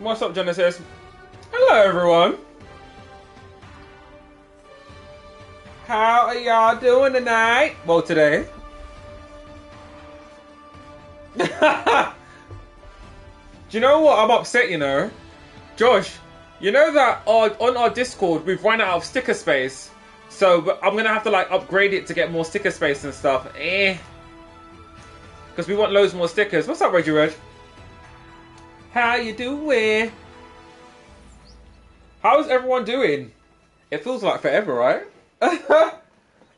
What's up, Genesis? Hello, everyone. How are y'all doing tonight? Well, today. Do you know what? I'm upset, you know. Josh, you know that on our Discord, we've run out of sticker space. So I'm going to have to, like, upgrade it to get more sticker space and stuff. Because we want loads more stickers. What's up, Reggie Reg? How you doing? How's everyone doing? It feels like forever, right? It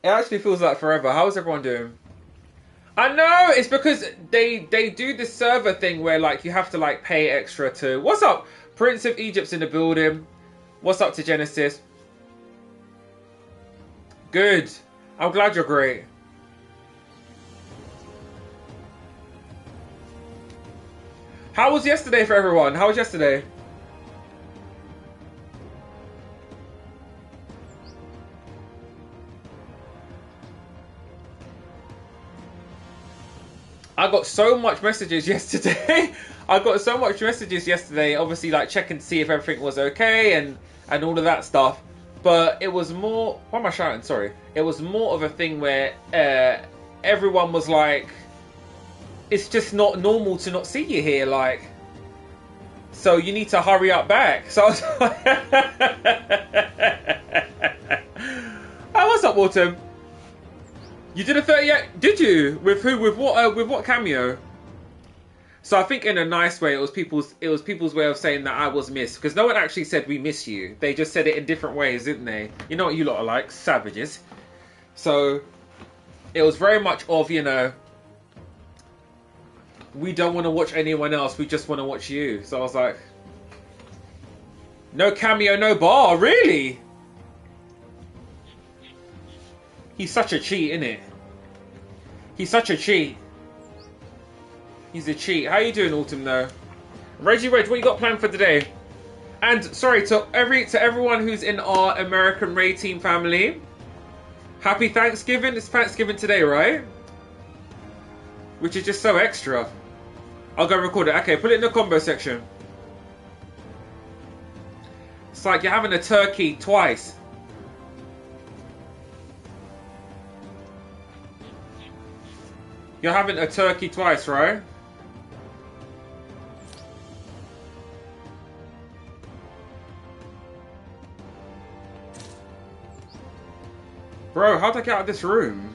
actually feels like forever. How's everyone doing? I know, it's because they do this server thing where, like, you have to, like, pay extra to... What's up? Prince of Egypt's in the building. What's up to Genesis? Good. I'm glad you're great. How was yesterday for everyone? How was yesterday? I got so much messages yesterday. I got so much messages yesterday, obviously, like, checking to see if everything was okay and all of that stuff. But it was more... Why am I shouting? Sorry. It was more of a thing where everyone was like, it's just not normal to not see you here, like, so you need to hurry up back. So I was like, oh, what's up, Autumn? You did a 38? Did you? With who? With what cameo? So I think in a nice way, it was people's way of saying that I was missed, because no one actually said we miss you. They just said it in different ways, didn't they? You know what you lot are like, savages. So it was very much of, you know, we don't want to watch anyone else, we just want to watch you. So I was like, no cameo, no bar, really? He's such a cheat, innit? He's such a cheat. He's a cheat. How you doing, Autumn, though? Reggie Reg, what you got planned for today? And sorry to everyone who's in our American Ray Team family. Happy Thanksgiving. It's Thanksgiving today, right? Which is just so extra. I'll go record it. Okay, put it in the combo section. It's like you're having a turkey twice. You're having a turkey twice, right? Bro, how'd I get out of this room?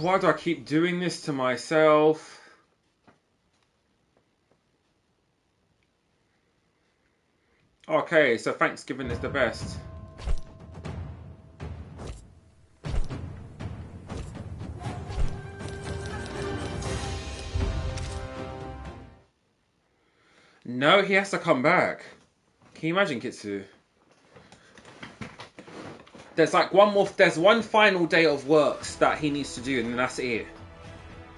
Why do I keep doing this to myself? Okay, so Thanksgiving is the best. No, he has to come back. Can you imagine, Kitsu? There's like there's one final day of works that he needs to do, and then that's it.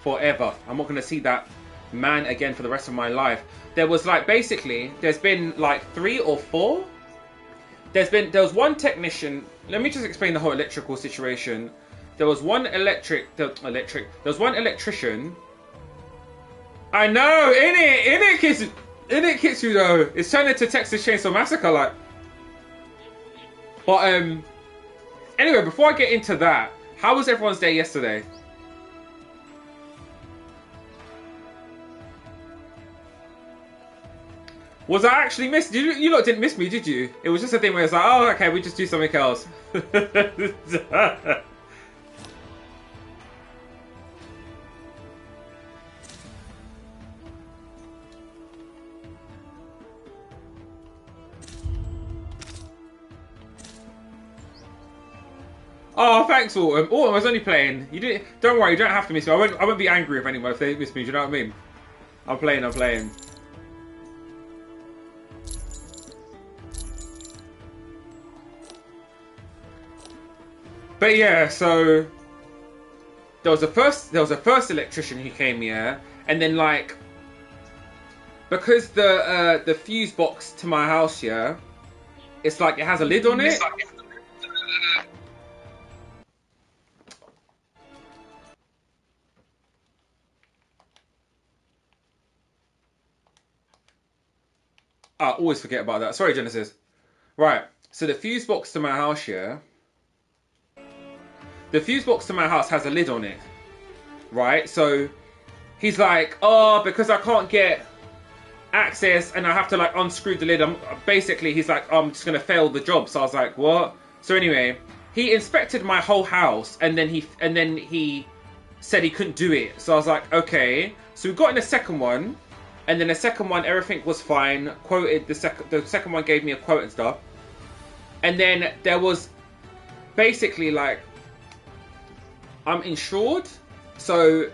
Forever. I'm not going to see that man again for the rest of my life. There was like, basically, there's been like 3 or 4. There was one technician. Let me just explain the whole electrical situation. There was one there was one electrician. I know, in it, Kitsu, though. It's turned into Texas Chainsaw Massacre, like. But, anyway, before I get into that, how was everyone's day yesterday? Was I actually missed? You lot didn't miss me, did you? It was just a thing where it's like, oh, okay, we just do something else. Oh, thanks, Autumn. Autumn, I was only playing. You didn't. Don't worry, you don't have to miss me. I won't be angry with anyone if they miss me. Do you know what I mean? I'm playing. But yeah, so there was a first electrician who came here, and then, like, because the fuse box to my house here, it's like it has a lid on it. I always forget about that. Sorry, Genesis. Right. So the fuse box to my house, yeah. The fuse box to my house has a lid on it. Right. So he's like, oh, because I can't get access and I have to like unscrew the lid. Basically, he's like, I'm just gonna fail the job. So I was like, what? So anyway, he inspected my whole house and then he said he couldn't do it. So I was like, okay. So we got in the second one, and then the second one, everything was fine. Quoted the second one gave me a quote and stuff. And then there was basically like, I'm insured, so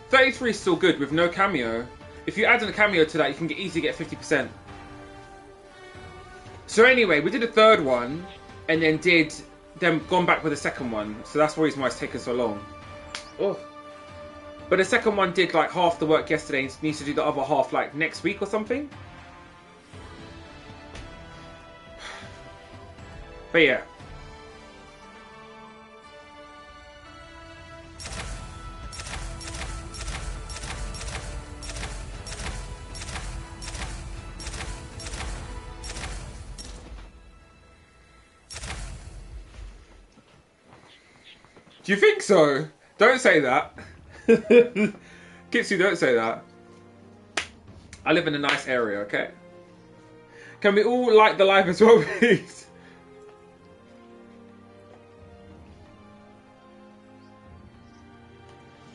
33 is still good with no cameo. If you add in a cameo to that, you can easily get 50%. So anyway, we did a third one, and then gone back with the second one. So that's the reason why it's taken so long. Oh. But the second one did like half the work yesterday, and needs to do the other half like next week or something. But yeah. Do you think so? Don't say that. Kitsu, don't say that. I live in a nice area, okay? Can we all like the live as well, please?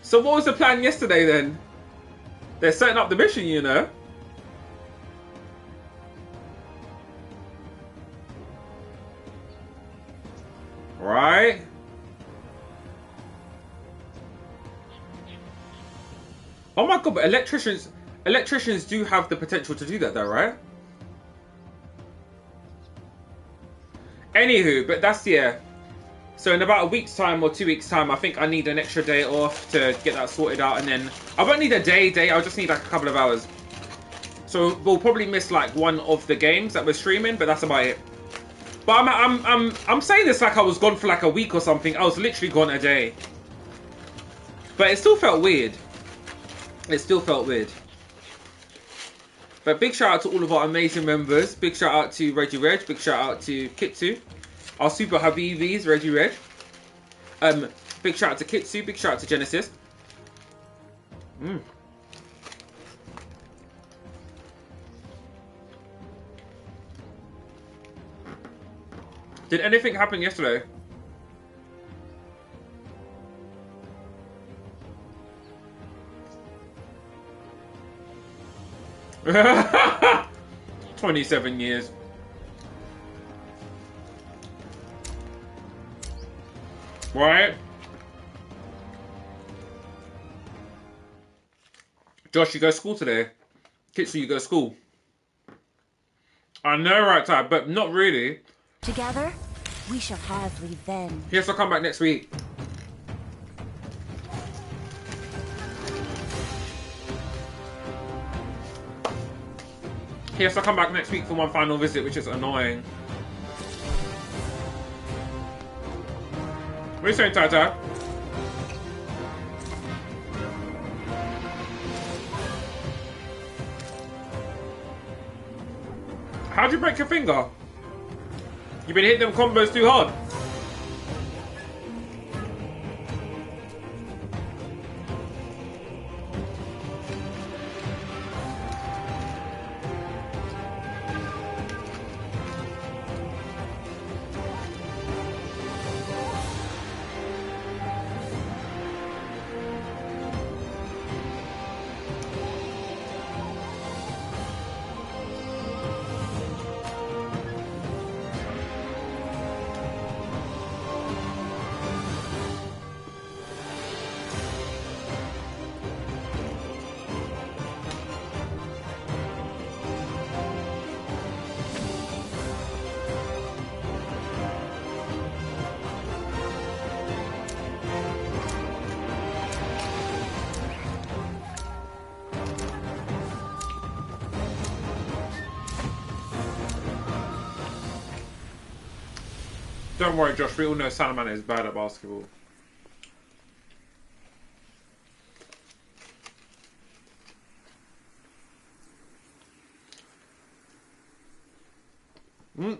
So what was the plan yesterday then? They're setting up the mission, you know? Right? Oh my god, but electricians do have the potential to do that though, right? Anywho, but that's, yeah. So in about a week's time or 2 weeks' time, I think I need an extra day off to get that sorted out, and then I won't need a day. I'll just need like a couple of hours. So we'll probably miss like one of the games that we're streaming, but that's about it. But I'm saying this like I was gone for like a week or something. I was literally gone a day. But it still felt weird. It still felt weird. But big shout out to all of our amazing members. Big shout out to Reggie Reg. Big shout out to Kitsu. Our super Habibis, Reggie Reg. Big shout out to Kitsu. Big shout out to Genesis. Did anything happen yesterday? "27 years. Right? Josh, you go to school today? Kitsu, you go to school? I know, right, Ty, but not really. Together, we shall have revenge. Yes, I'll come back next week. Yes, I'll come back next week for one final visit, which is annoying. What are you saying, Tata? How'd you break your finger? You've been hitting them combos too hard. Don't worry, Josh. We all know Salamander is bad at basketball. Mm.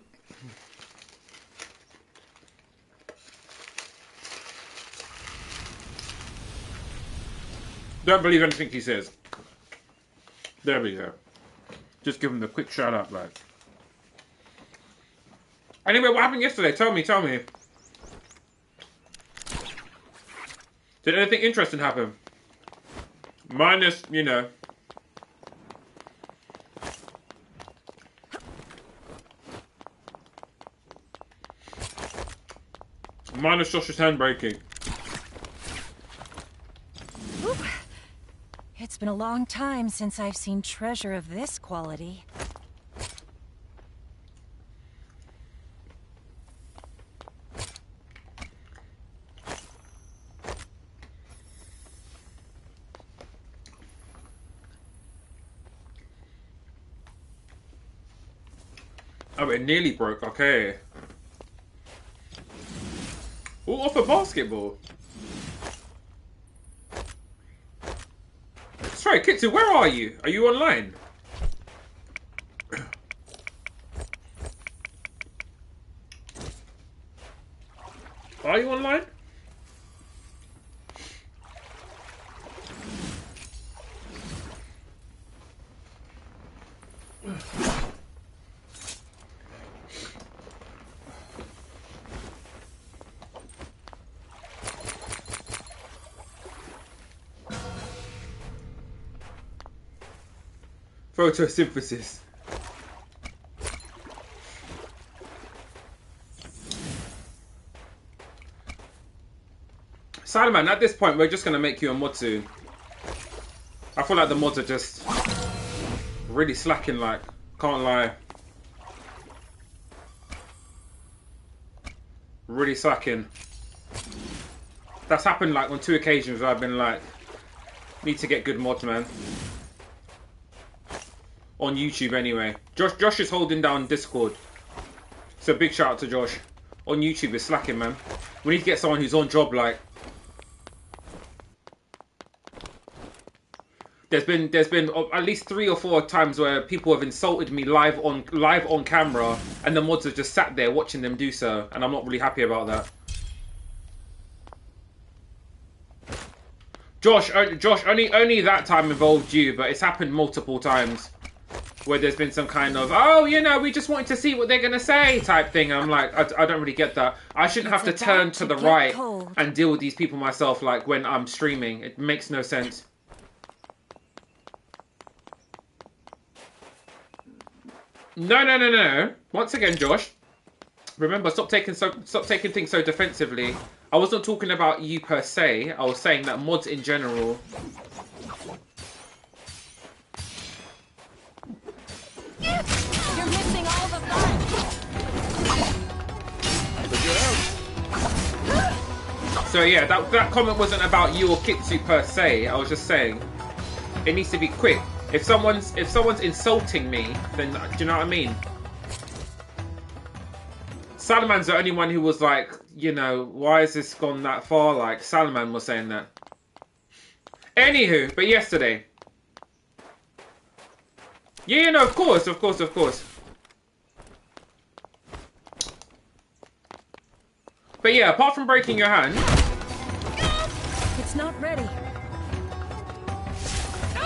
Don't believe anything he says. There we go. Just give him the quick shout out, like. Anyway, what happened yesterday? Tell me. Did anything interesting happen? Minus, you know. Minus Josh's hand breaking. Oop. It's been a long time since I've seen treasure of this quality. Oh, it nearly broke. Okay. All off a basketball. Sorry, Kitsu, where are you? Are you online? Are you online? Photosynthesis. Salman, at this point, we're just going to make you a mod soon. I feel like the mods are just really slacking, like, can't lie. Really slacking. That's happened, like, on 2 occasions where I've been like, need to get good mods, man. On YouTube, anyway. Josh is holding down Discord. So big shout out to Josh. On YouTube, it's slacking, man. We need to get someone who's on job, like. There's been at least 3 or 4 times where people have insulted me live on camera, and the mods have just sat there watching them do so, and I'm not really happy about that. Josh, only that time involved you, but it's happened multiple times. Where there's been some kind of, oh, you know, we just wanted to see what they're going to say type thing. I'm like, I don't really get that. I shouldn't have to turn to the right and deal with these people myself, like, when I'm streaming. It makes no sense. No. Once again, Josh, remember, stop taking things so defensively. I wasn't talking about you per se. I was saying that mods in general... You're missing all the fun. So yeah, that comment wasn't about you or Kitsu per se. I was just saying it needs to be quick. If someone's insulting me, then do you know what I mean? Salaman's the only one who was like, you know, why has this gone that far? Like, Salaman was saying that. Anywho, but yesterday. Yeah, no, of course. But yeah, apart from breaking your hand... It's not ready.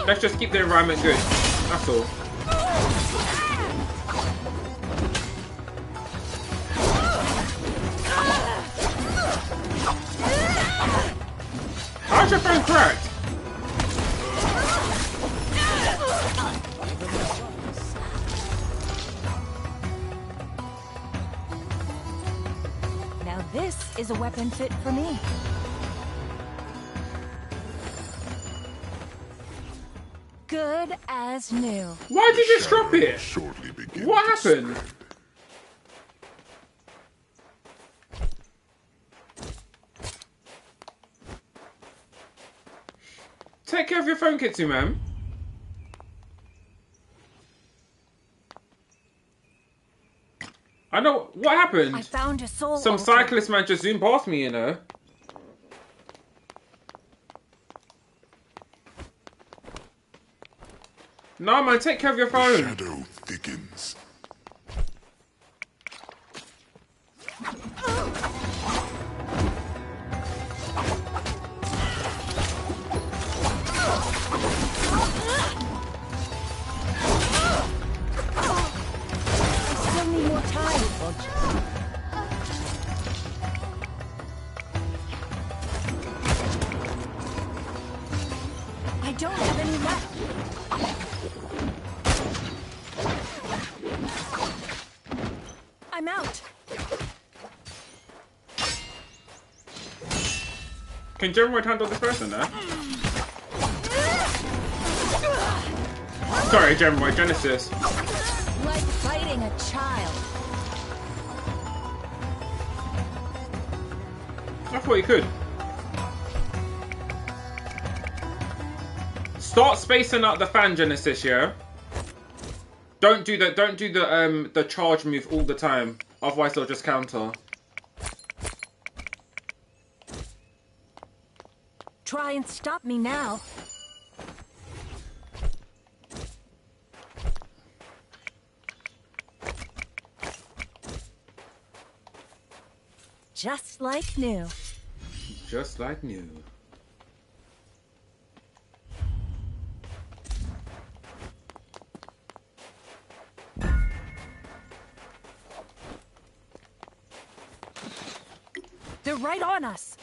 Let's just keep the environment good. That's all. How's your phone cracked? Now this is a weapon fit for me. Good as new. Why did you just drop it? What happened? Take care of your phone, Kitsu, man. I know what happened. I found a soul Some altar. cyclist man just zoomed past me, you know. No, man, take care of your phone. Shadow thickens. time. I don't have any left. I'm out. Can Gemroid handle this person there? Sorry, Gemroid, Genesis. Like fighting a child. I thought you could. Start spacing out the fan, Genesis, yeah? Don't do the charge move all the time. Otherwise they'll just counter. Try and stop me now. Just like new. Just like new. They're right on us.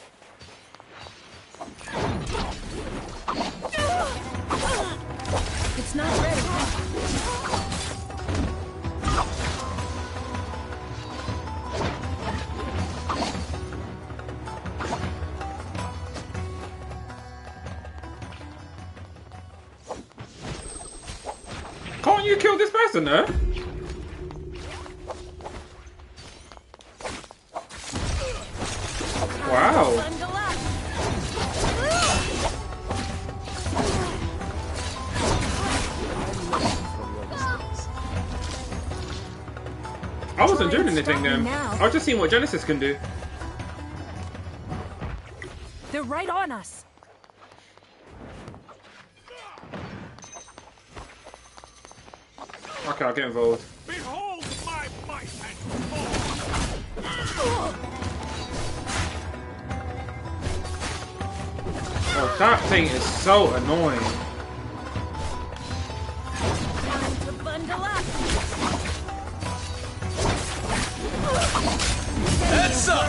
It's not ready. Can't you kill this person, though? Wow. Bundle up. I wasn't doing anything then. I was just seeing what Genesis can do. They're right on us. Okay, I'll get involved. Behold my might and Oh, that thing is so annoying. Time to bundle up. Heads up!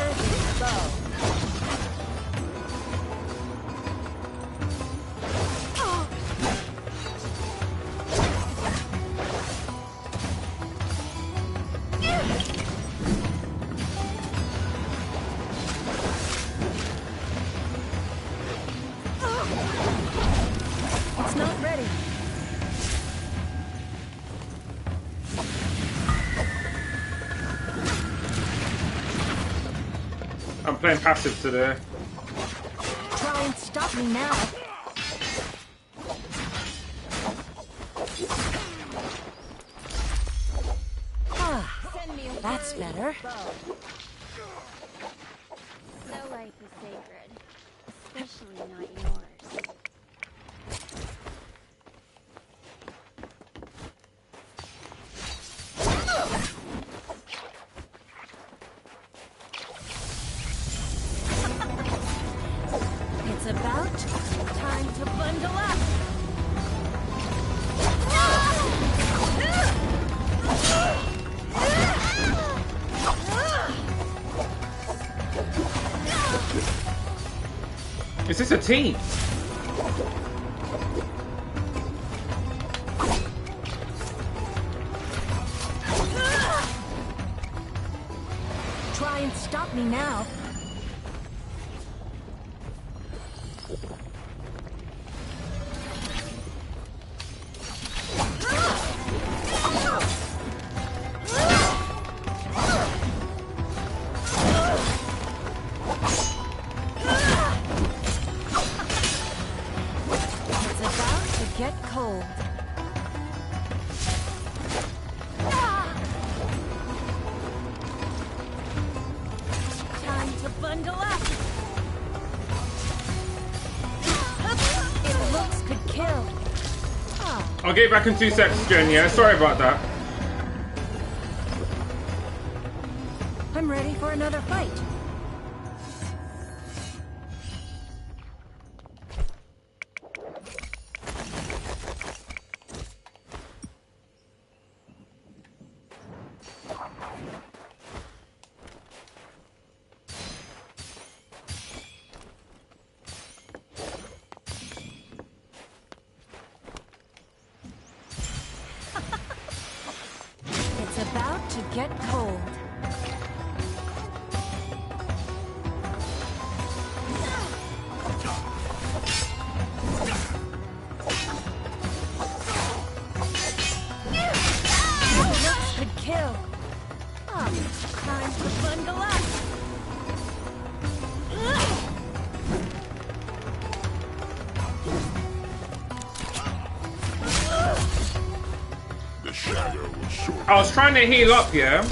It's not ready. I'm playing passive today. Try and stop me now. Ah, that's better. No life is sacred, especially not yours. It's about time to bundle up. Is this a team? Try and stop me now. It's about to get cold. Time to bundle up. It looks could kill. Ah, I'll get back in 2 seconds, Jen, yeah? Sorry about that. I'm ready for another fight. about to get cold. Looks could kill. Oh, time to bundle up. The shadow will short. I was trying to heal up, yeah.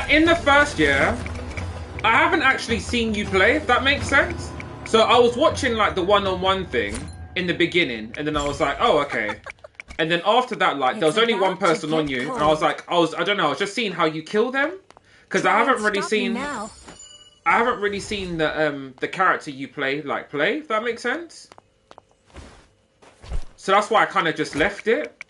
In the first year, I haven't actually seen you play, if that makes sense. So I was watching like the one-on-one thing in the beginning, and then I was like, oh, okay. And then after that, like, there was only one person on you, and I was like, I don't know, I was just seeing how you kill them, because I haven't really seen the character you play, if that makes sense. So that's why I kind of just left it.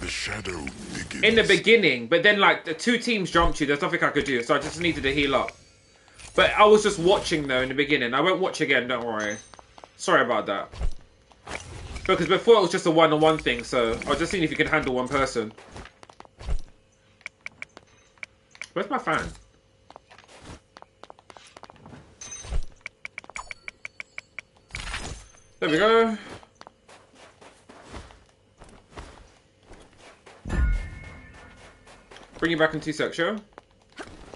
The shadow begins. In the beginning, but then like the two teams jumped you, there's nothing I could do, so I just needed to heal up. But I was just watching though in the beginning. I won't watch again, don't worry. Sorry about that. Because before it was just a one-on-one thing, so I was just seeing if you could handle one person. Where's my fan? There we go. Bring you back in 2 secs, yo.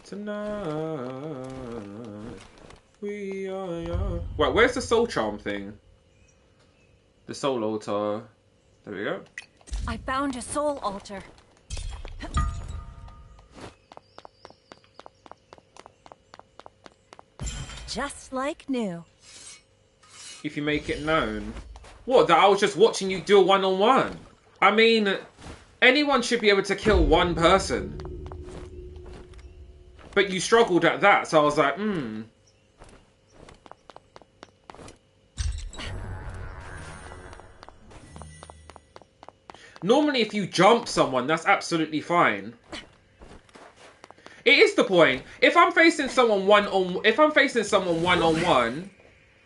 Tonight we are young. Wait, where's the soul charm thing? The soul altar. There we go. I found a soul altar. Just like new. If you make it known. What, that I was just watching you do a one-on-one? I mean, anyone should be able to kill one person. But you struggled at that, so I was like, Normally, if you jump someone, that's absolutely fine. It is the point. If I'm facing someone one-on-one,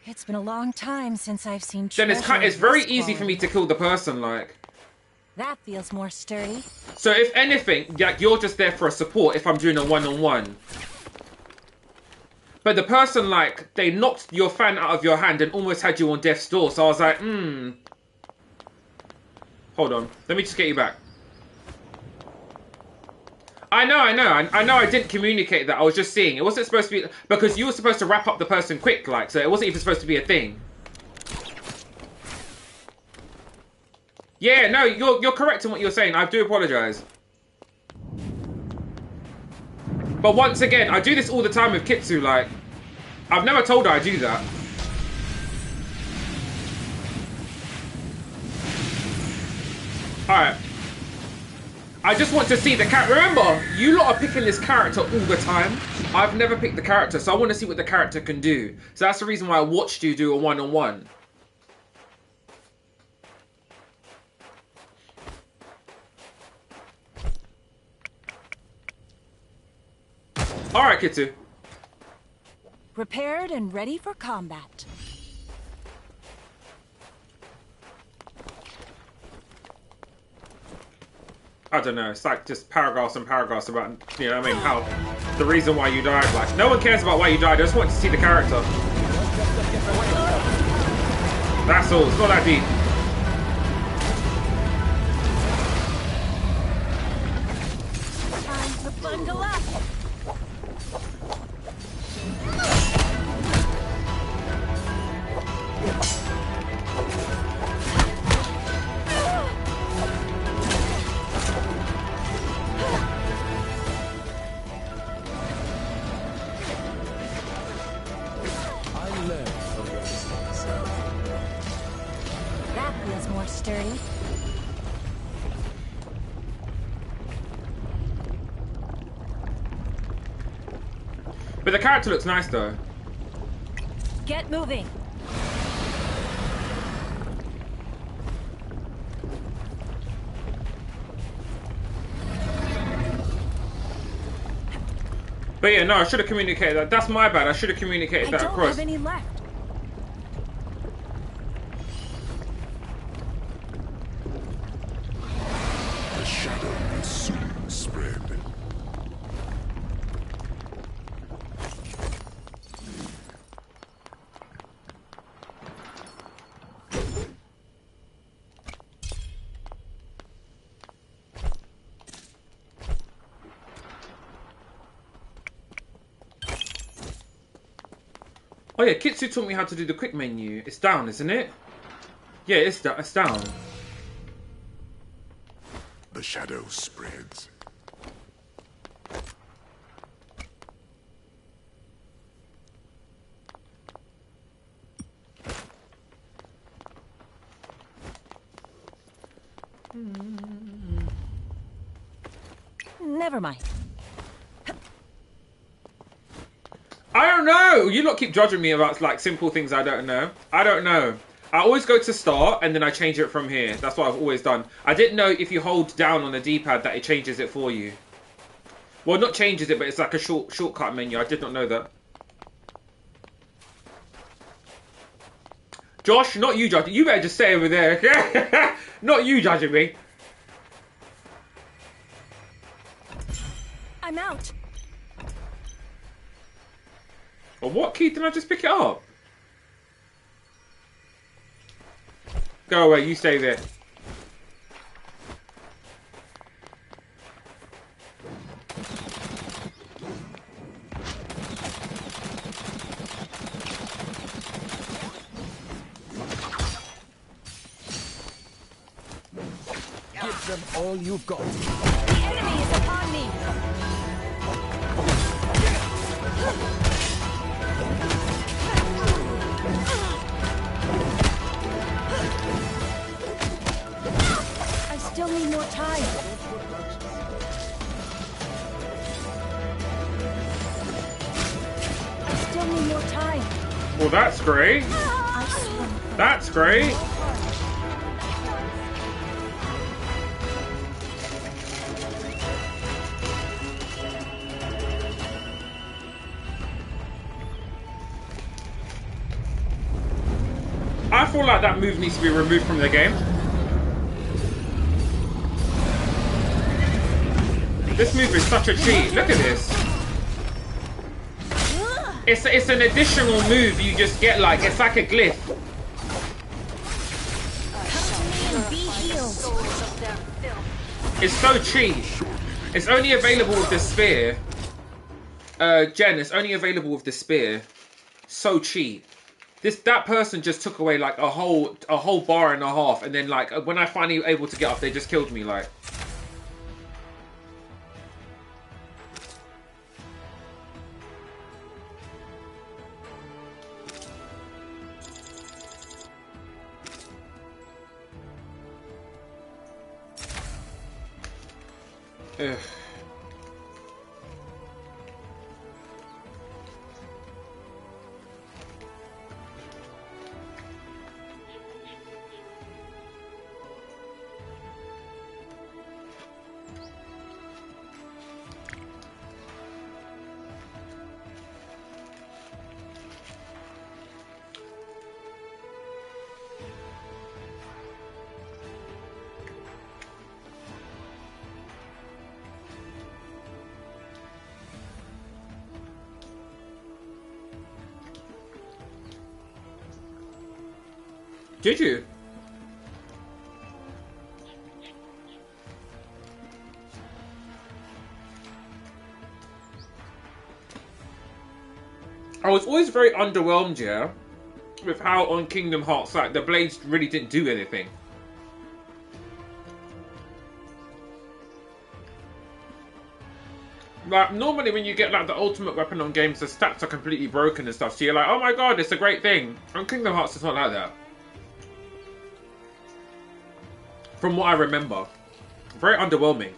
It's been a long time since I've seen then treasure it's of very this easy for me quality. to kill the person, like. That feels more sturdy. So if anything, like, you're just there for a support if I'm doing a one-on-one. But the person, like, they knocked your fan out of your hand and almost had you on death's door. So I was like, Hold on. Let me just get you back. I know I didn't communicate that. I was just seeing. It wasn't supposed to be... Because you were supposed to wrap up the person quick, like, so it wasn't even supposed to be a thing. Yeah, no, you're correct in what you're saying. I do apologise. But once again, I do this all the time with Kitsu, like... I've never told her I do that. Alright. I just want to see the character. Remember, you lot are picking this character all the time. I've never picked the character, so I want to see what the character can do. So that's the reason why I watched you do a one-on-one. Alright, Kitsu. Prepared and ready for combat. I don't know, it's like just paragraphs and paragraphs about, you know what I mean, how, the reason why you died. Like, no one cares about why you died, I just want to see the character. That's all, it's not that deep. Time to bundle up. That feels more sturdy. But the character looks nice though. Get moving. But yeah, no, I should have communicated that. That's my bad, I should have communicated I that don't across. have any left. The shadow will soon spread. Oh yeah, Kitsu taught me how to do the quick menu. It's down, isn't it? Yeah, it's down. The shadow spreads. Never mind. I don't know. You lot keep judging me about like simple things I don't know. I don't know. I always go to start and then I change it from here. That's what I've always done. I didn't know if you hold down on the D-pad that it changes it for you. Well, not changes it, but it's like a shortcut menu. I did not know that. Josh, not you judging. You better just stay over there, okay? Not you judging me. I'm out. Well, what key did I just pick it up? Go away, you stay there. Give them all you've got. The enemy is upon me. I still need more time. I still need more time. Well, that's great. I swear. That's great. I feel like that move needs to be removed from the game. This move is such a cheat. Look at this. It's an additional move you just get, like, it's like a glyph. Be healed. It's so cheap. It's only available with the spear. Jen, it's only available with the spear. So cheap. That person just took away like a whole bar and a half, and then like when I finally able to get up, they just killed me like. Ugh. Did you? I was always very underwhelmed, yeah, with how on Kingdom Hearts, like, the blades really didn't do anything. Like, normally when you get, like, the ultimate weapon on games, the stats are completely broken and stuff, so you're like, oh my god, it's a great thing. On Kingdom Hearts, it's not like that. From what I remember. Very underwhelming.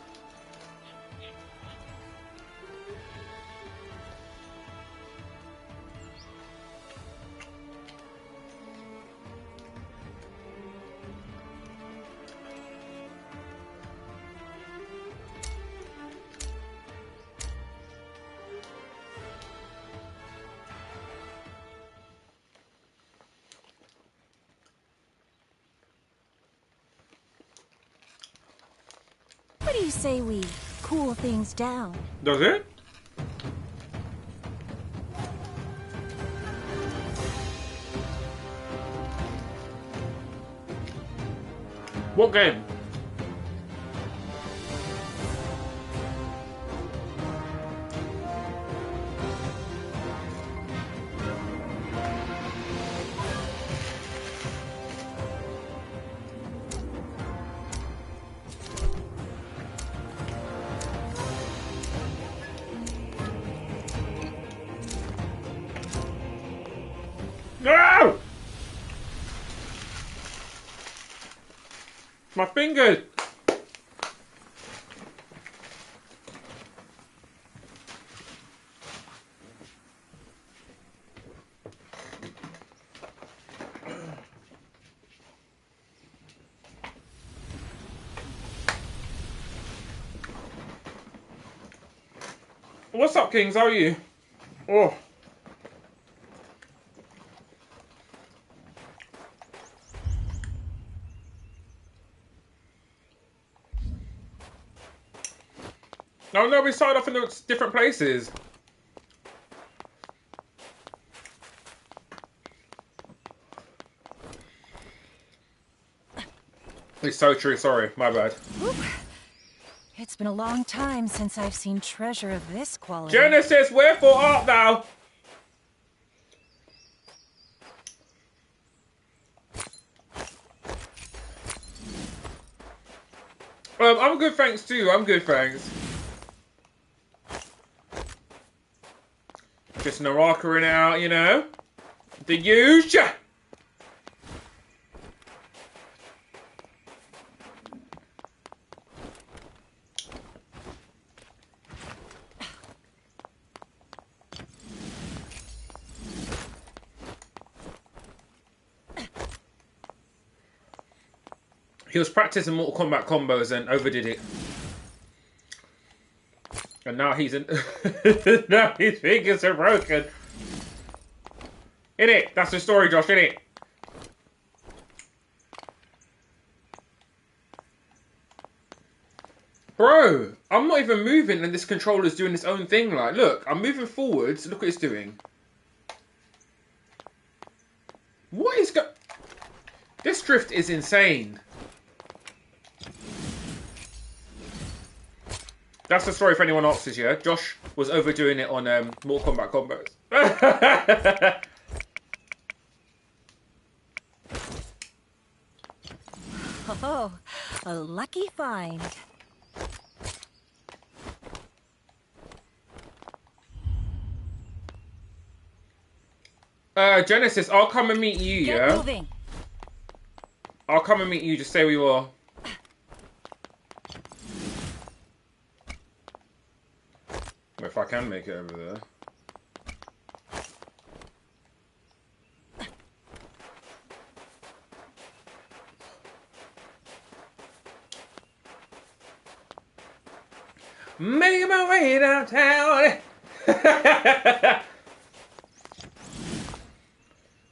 What do you say we cool things down? Does it? What game? No! My fingers! What's up, Kings? How are you? Oh. Oh no, we started off in the different places. It's so true, sorry, my bad. Whoop. It's been a long time since I've seen treasure of this quality. Genesis, wherefore art thou? I'm good, thanks too. I'm good, thanks. Just Naraka in it out, you know? The huge. He was practicing Mortal Kombat combos and overdid it. And now he's in. Now his fingers are broken. Innit? That's the story, Josh, innit? Bro, I'm not even moving and this controller's doing its own thing. Like, look, I'm moving forwards. Look what it's doing. What is This drift is insane. That's the story if anyone asks, yeah? Josh was overdoing it on Mortal Kombat combos. Oh, a lucky find. Genesis, I'll come and meet you, Get yeah? moving. I'll come and meet you, just say where you are. If I can make it over there. Making my way downtown.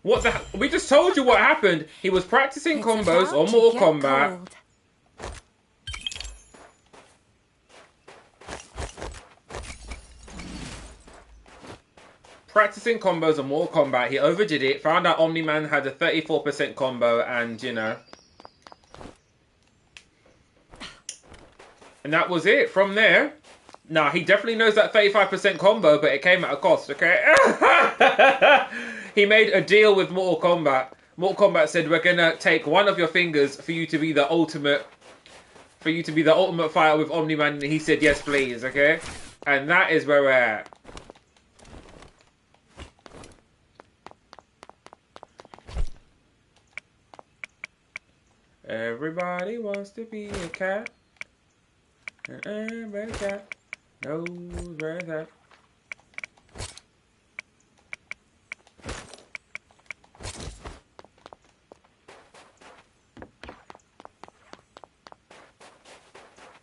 What the? We just told you what happened. He was practicing It's combos about on to Mortal get Kombat. cold. Practicing combos on Mortal Kombat. He overdid it. Found out Omni-Man had a 34% combo, and you know. And that was it. From there, nah, he definitely knows that 35% combo, but it came at a cost, okay? He made a deal with Mortal Kombat. Mortal Kombat said, we're gonna take one of your fingers for you to be the ultimate, fighter with Omni-Man. And he said, yes, please, okay? And that is where we're at. Everybody wants to be a cat. And every cat knows where it's at.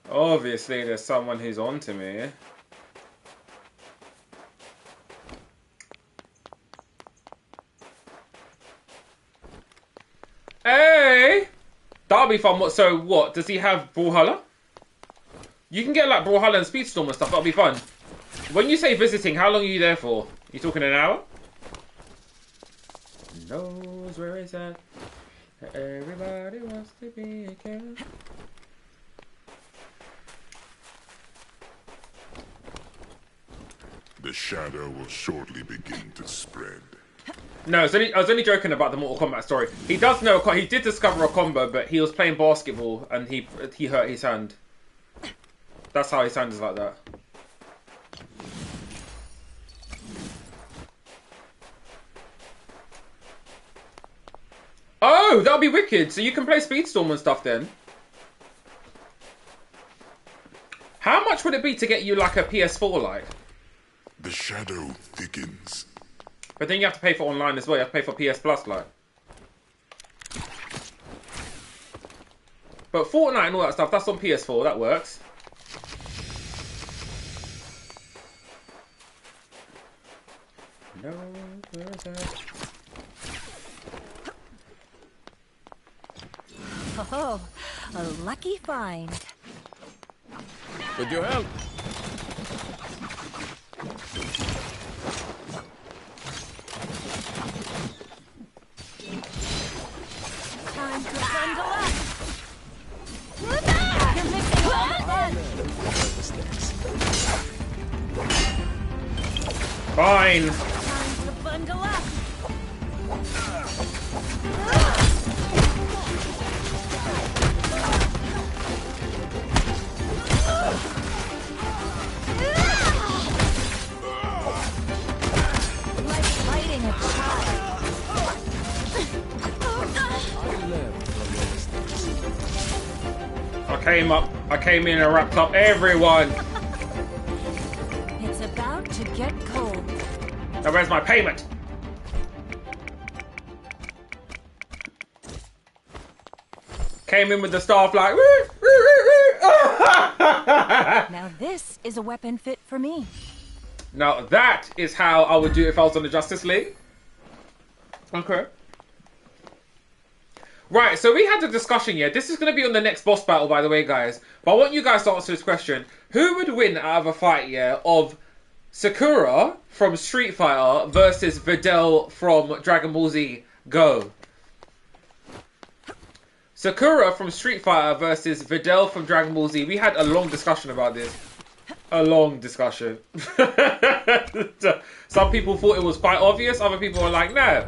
Obviously, there's someone who's onto me. Hey! That'll be fun. So what? Does he have Brawlhalla? You can get like Brawlhalla and Speedstorm and stuff. That'll be fun. When you say visiting, how long are you there for? You talking an hour? Knows where it's at. Everybody wants to be a king. The shadow will shortly begin to spread. No, I was only joking about the Mortal Kombat story. He does know. He did discover a combo, but he was playing basketball and he hurt his hand. That's how his hand is like that. Oh, that'll be wicked. So you can play Speedstorm and stuff then. How much would it be to get you like a PS4 like? The shadow thickens. But then you have to pay for online as well. You have to pay for PS Plus like. But Fortnite and all that stuff, that's on PS4. That works. No, where is that? Oh, a lucky find. With your help. Time to bundle up. You're missing all the fun. Fine. Time to bundle up. Like fighting a child. I came in and wrapped up everyone. It's about to get cold. Now where's my payment? Came in with the staff like. Now this is a weapon fit for me. Now that is how I would do it if I was on the Justice League. Okay. Right, so we had a discussion, yeah. This is going to be on the next boss battle, by the way, guys. But I want you guys to answer this question. Who would win out of a fight, yeah, of Sakura from Street Fighter versus Videl from Dragon Ball Z? Go. Sakura from Street Fighter versus Videl from Dragon Ball Z. We had a long discussion about this. A long discussion. Some people thought it was quite obvious. Other people were like, no.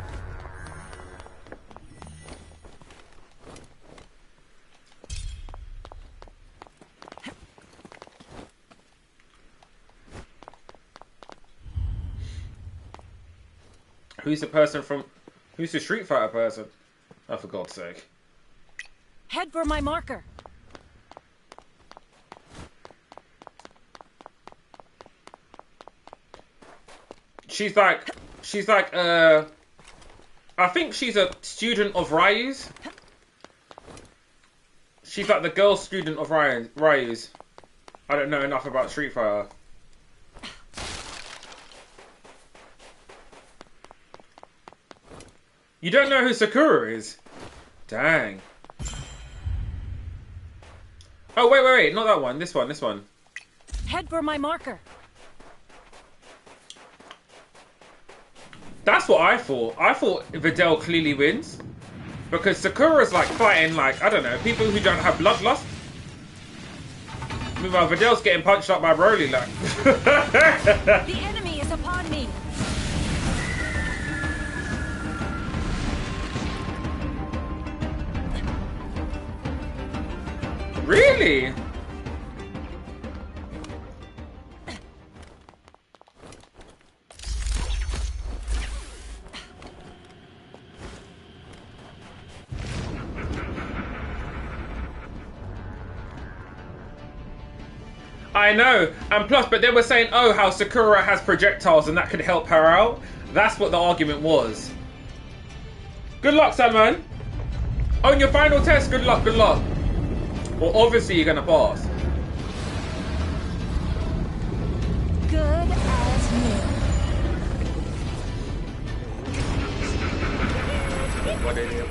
Who's the Street Fighter person? Oh, for God's sake. Head for my marker. She's like, I think she's a student of Ryu's. She's like the girl student of Ryu's. I don't know enough about Street Fighter. You don't know who Sakura is? Dang. Oh, wait. Not that one. This one. Head for my marker. That's what I thought. I thought Videl clearly wins. Because Sakura's like fighting like, I don't know, people who don't have bloodlust. Meanwhile, Videl's getting punched up by Broly like. The enemy is upon me. Really? I know, and plus, but they were saying, oh, how Sakura has projectiles and that could help her out. That's what the argument was. Good luck, Salman. On your final test, good luck. Well, obviously you're gonna pass. Good as new. What it is.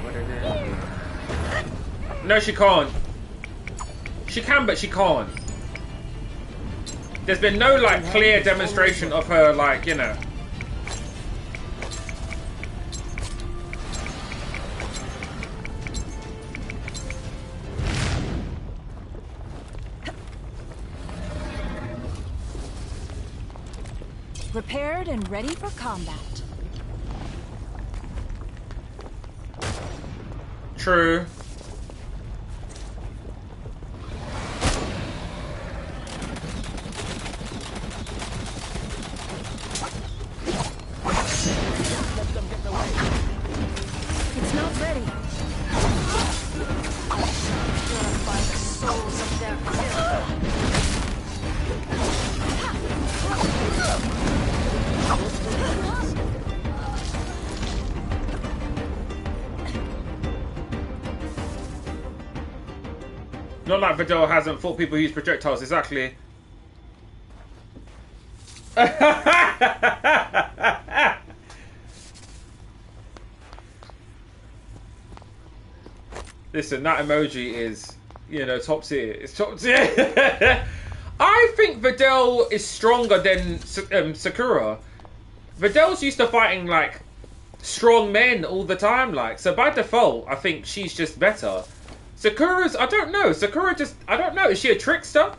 No, she can't. She can, but she can't. There's been no like clear demonstration of her, like, you know. Prepared and ready for combat. True. It's not ready. Purify the souls of their Not like Vidal hasn't fought people who use projectiles, exactly. Listen, that emoji is, you know, top tier. It's top tier. I think Vidal is stronger than Sakura. Vidal's used to fighting, like, strong men all the time, like. So by default, I think she's just better. Sakura's, I don't know. Sakura just, I don't know. Is she a trickster?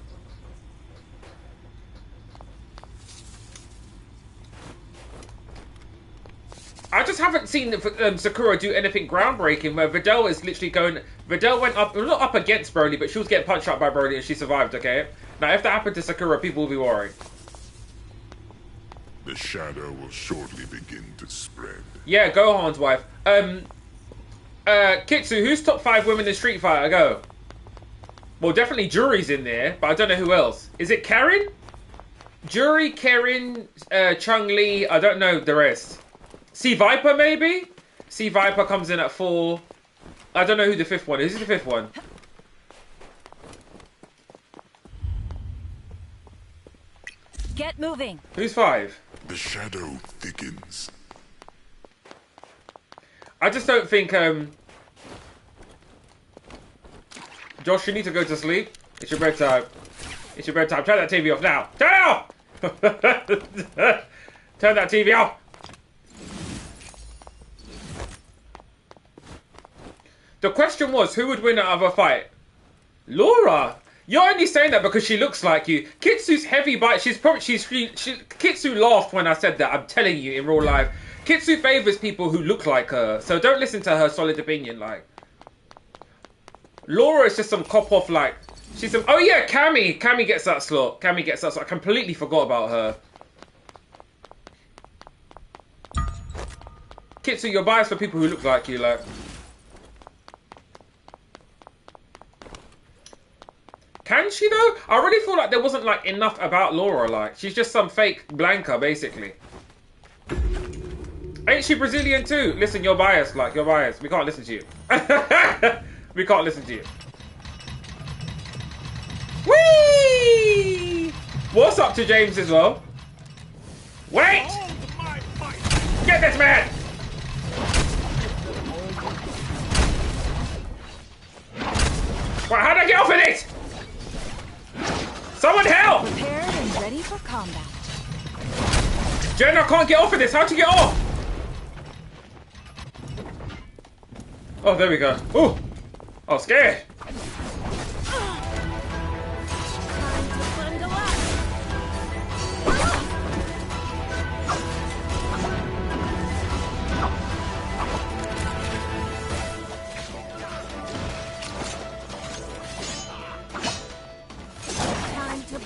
I just haven't seen Sakura do anything groundbreaking where Vidal is literally going... Vidal went up, not up against Broly, but she was getting punched out by Broly and she survived, okay? Now, if that happened to Sakura, people will be worried. The shadow will shortly begin to spread. Yeah, Gohan's wife. Kitsu, who's top 5 women in Street Fighter? Go. Well, definitely Juri's in there, but I don't know who else. Is it Karin? Juri, Karin, Chun-Li, I don't know the rest. C Viper, maybe? C Viper comes in at 4. I don't know who the 5th one is. Who's the 5th one? Get moving. Who's 5? The shadow thickens. I just don't think, Josh, you need to go to sleep. It's your bedtime. It's your bedtime. Turn that TV off now. Turn it off! Turn that TV off! The question was, who would win out of a fight? Laura! You're only saying that because she looks like you. Kitsu's heavy bite. Kitsu laughed when I said that. I'm telling you, in real life. Kitsu favors people who look like her. So don't listen to her solid opinion, like. Laura is just some cop-off, like. She's some... Oh yeah, Cammy. Cammy gets that slot. Cammy gets that slot. I completely forgot about her. Kitsu, you're biased for people who look like you, like. Can she though? I really feel like there wasn't like enough about Laura, like. She's just some fake Blanca, basically. Ain't she Brazilian too? Listen, you're biased, like, you're biased. We can't listen to you. We can't listen to you. Whee! What's up to James as well? Wait! Get this man! Well, how'd I get off of this? Someone help! Prepared and ready for combat. Jen, I can't get off of this. How'd you get off? Oh, there we go. Ooh! I was scared.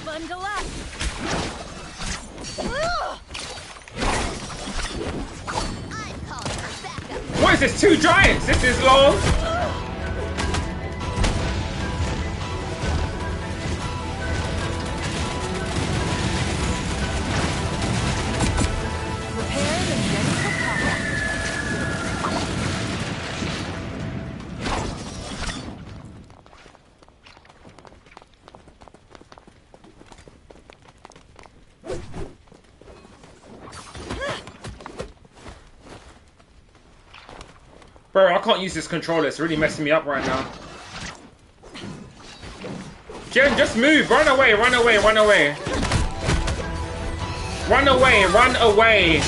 Bundle up. What is this? 2 giants? This is long. Prepared and ready for combat. Bro, I can't use this controller. It's really messing me up right now. Jen, just move. Run away, run away, run away. Run away, run away.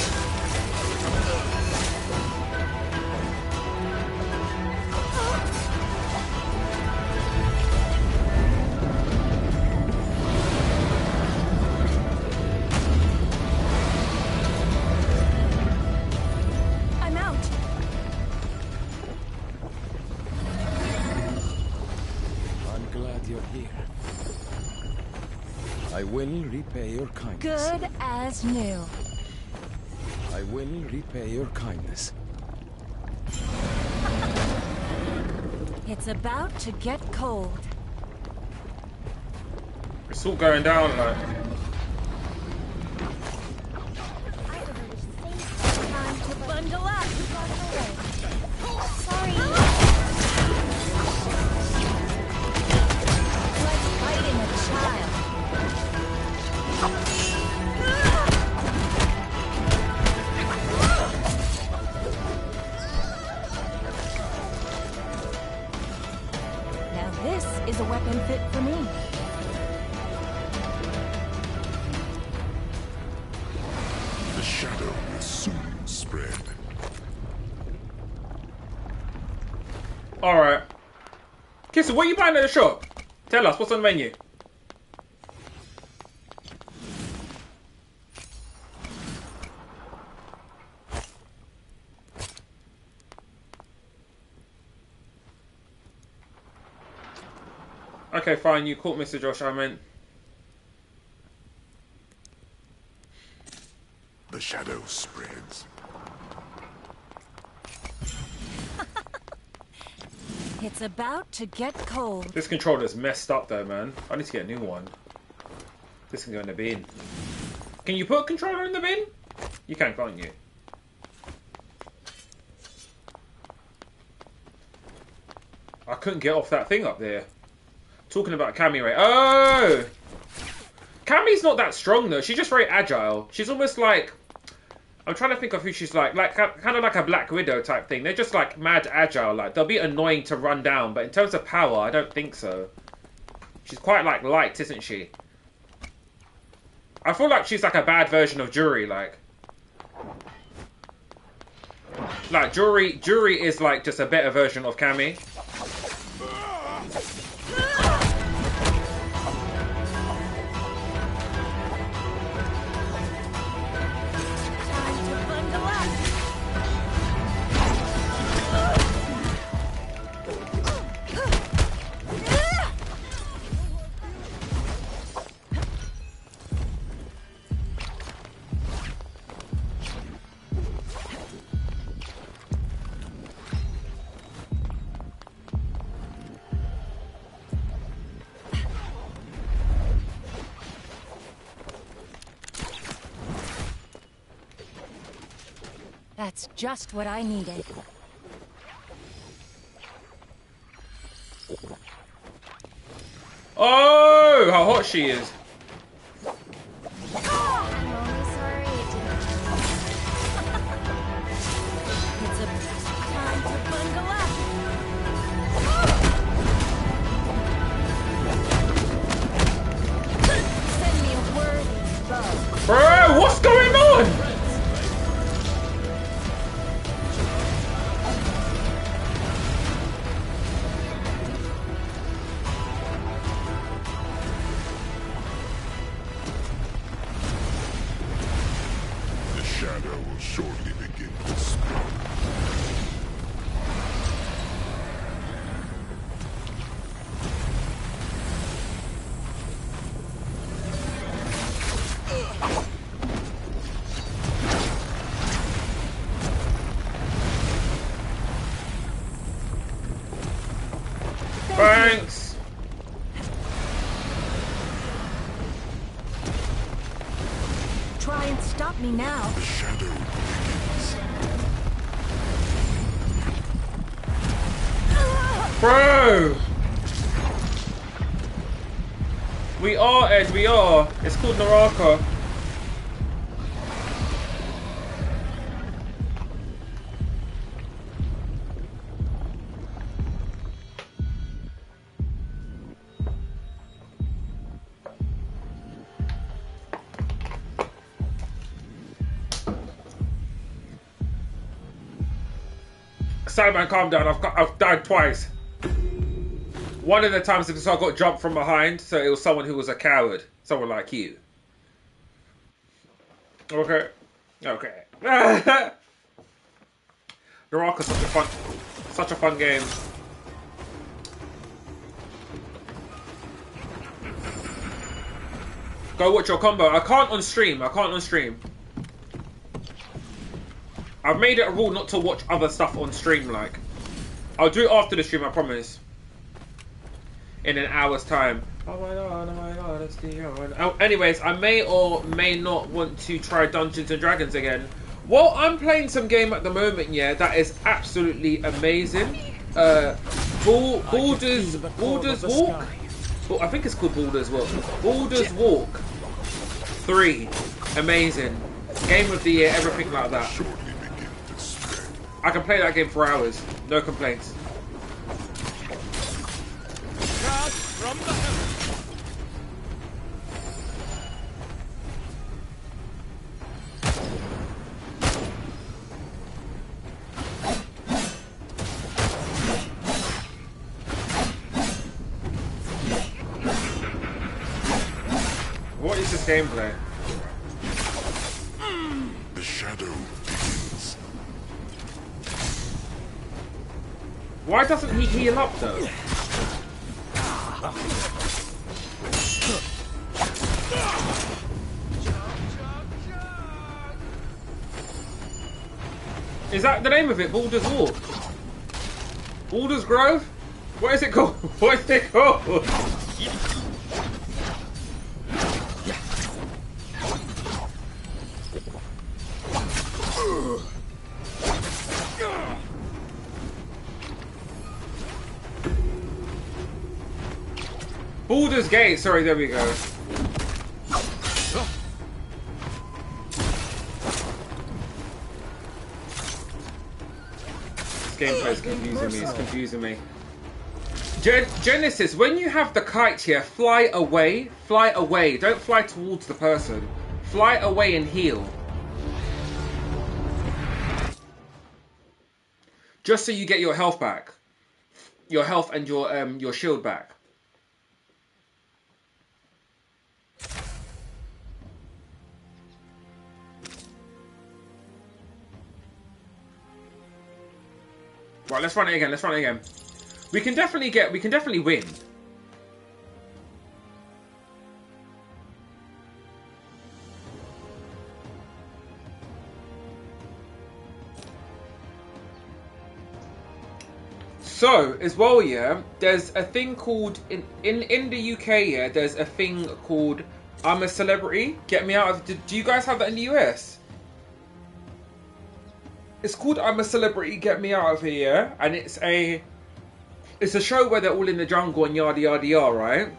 I'm out. I'm glad you're here. I will repay your kindness. Good as new. I will repay your kindness. It's about to get cold. It's all going down like. Time to bundle up. Sorry. Like fighting a child. Now this is a weapon fit for me. The shadow will soon spread. Alright. Kissel, what are you buying at the shop? Tell us, what's on the menu? Okay, fine, you caught Mr. Josh, I meant. The shadow spreads. It's about to get cold. This controller's messed up though, man. I need to get a new one. This can go in the bin. Can you put a controller in the bin? You can, can't you? I couldn't get off that thing up there. Talking about Cammy, right? Oh! Cammy's not that strong though. She's just very agile. She's almost like... I'm trying to think of who she's like kind of like a Black Widow type thing. They're just like mad agile. Like they'll be annoying to run down, but in terms of power, I don't think so. She's quite like light, isn't she? I feel like she's like a bad version of Jury. Like Jury is like just a better version of Cammy. That's just what I needed. Oh, how hot she is. I'm only sorry it didn't. It's a time to bundle up. Send me a worthy foe. Bro, what's going on? The shadow will shortly begin to spread. Thanks. Try and stop me now. The shadow begins. Bro! We are, Ed, we are. It's called Naraka. Simon, calm down. I've died twice. One of the times I got jumped from behind, so it was someone who was a coward. Someone like you. Okay. Okay. Naraka's such a fun game. Go watch your combo. I can't on stream. I've made it a rule not to watch other stuff on stream, like. I'll do it after the stream, I promise. In an hour's time. Oh my god, it's the hour. Oh, anyways, I may or may not want to try Dungeons and Dragons again. Well, I'm playing some game at the moment, yeah, that is absolutely amazing. Baldur's Walk? I think it's called Baldur's Walk. Baldur's Walk 3. Amazing. Game of the year, everything like that. I can play that game for hours. No complaints. What is this gameplay? The shadow begins. Why doesn't he heal up though? Is that the name of it? Baldur's Walk? Baldur's Grove? What is it called? What is it called? Baldur's Gate, sorry, there we go. This gameplay is confusing me, Genesis, when you have the kite here, fly away, don't fly towards the person. Fly away and heal. Just so you get your health back. Your health and your shield back. Right, let's run it again. We can definitely win. So, as well, yeah, there's a thing called, in the UK, yeah, there's a thing called I'm a Celebrity, Get Me Out of... Do you guys have that in the US? It's called I'm a Celebrity, Get Me Out of Here, yeah? And it's a show where they're all in the jungle and yada yada yada, right?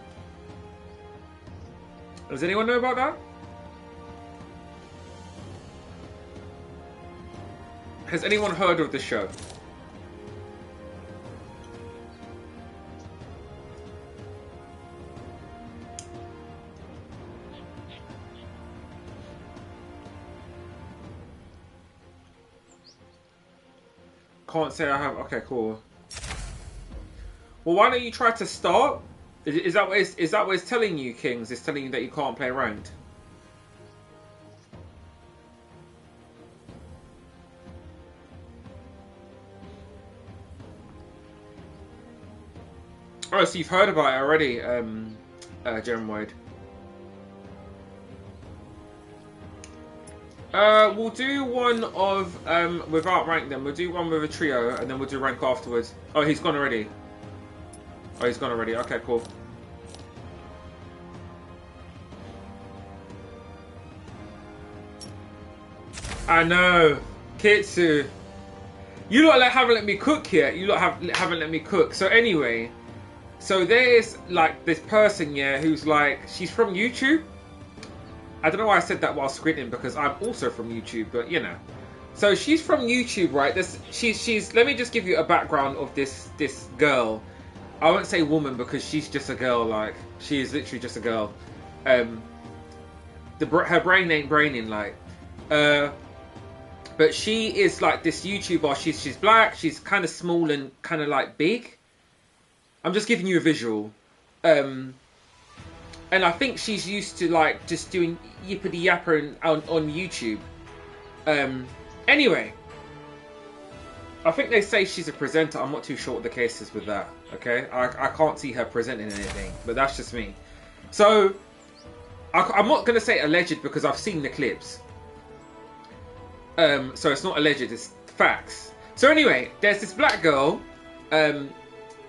Does anyone know about that? Has anyone heard of this show? Can't say I have. Okay, cool. Well, why don't you try to start? Is that what it's telling you, Kings? It's telling you that you can't play ranked. Oh, so you've heard about it already, Gem Wade. We'll do one of without rank. Then we'll do one with a trio, and then we'll do rank afterwards. Oh, he's gone already. Okay, cool. I know, Kitsu. You lot haven't let me cook yet. You lot haven't let me cook. So anyway, so there's like this person, yeah, who's like, she's from YouTube. I don't know why I said that while squinting, because I'm also from YouTube, but you know. So she's from YouTube, right? She's. Let me just give you a background of this girl. I won't say woman because she's just a girl. Like, she is literally just a girl. Her brain ain't braining. Like, but she is like this YouTuber. She's black. She's kind of small and kind of like big. I'm just giving you a visual. And I think she's used to like just doing yippity yapper on YouTube. Anyway, I think they say she's a presenter. I'm not too sure what the case is with that. Okay, I can't see her presenting anything, but that's just me. So I'm not gonna say alleged because I've seen the clips. So it's not alleged, it's facts. So anyway, there's this black girl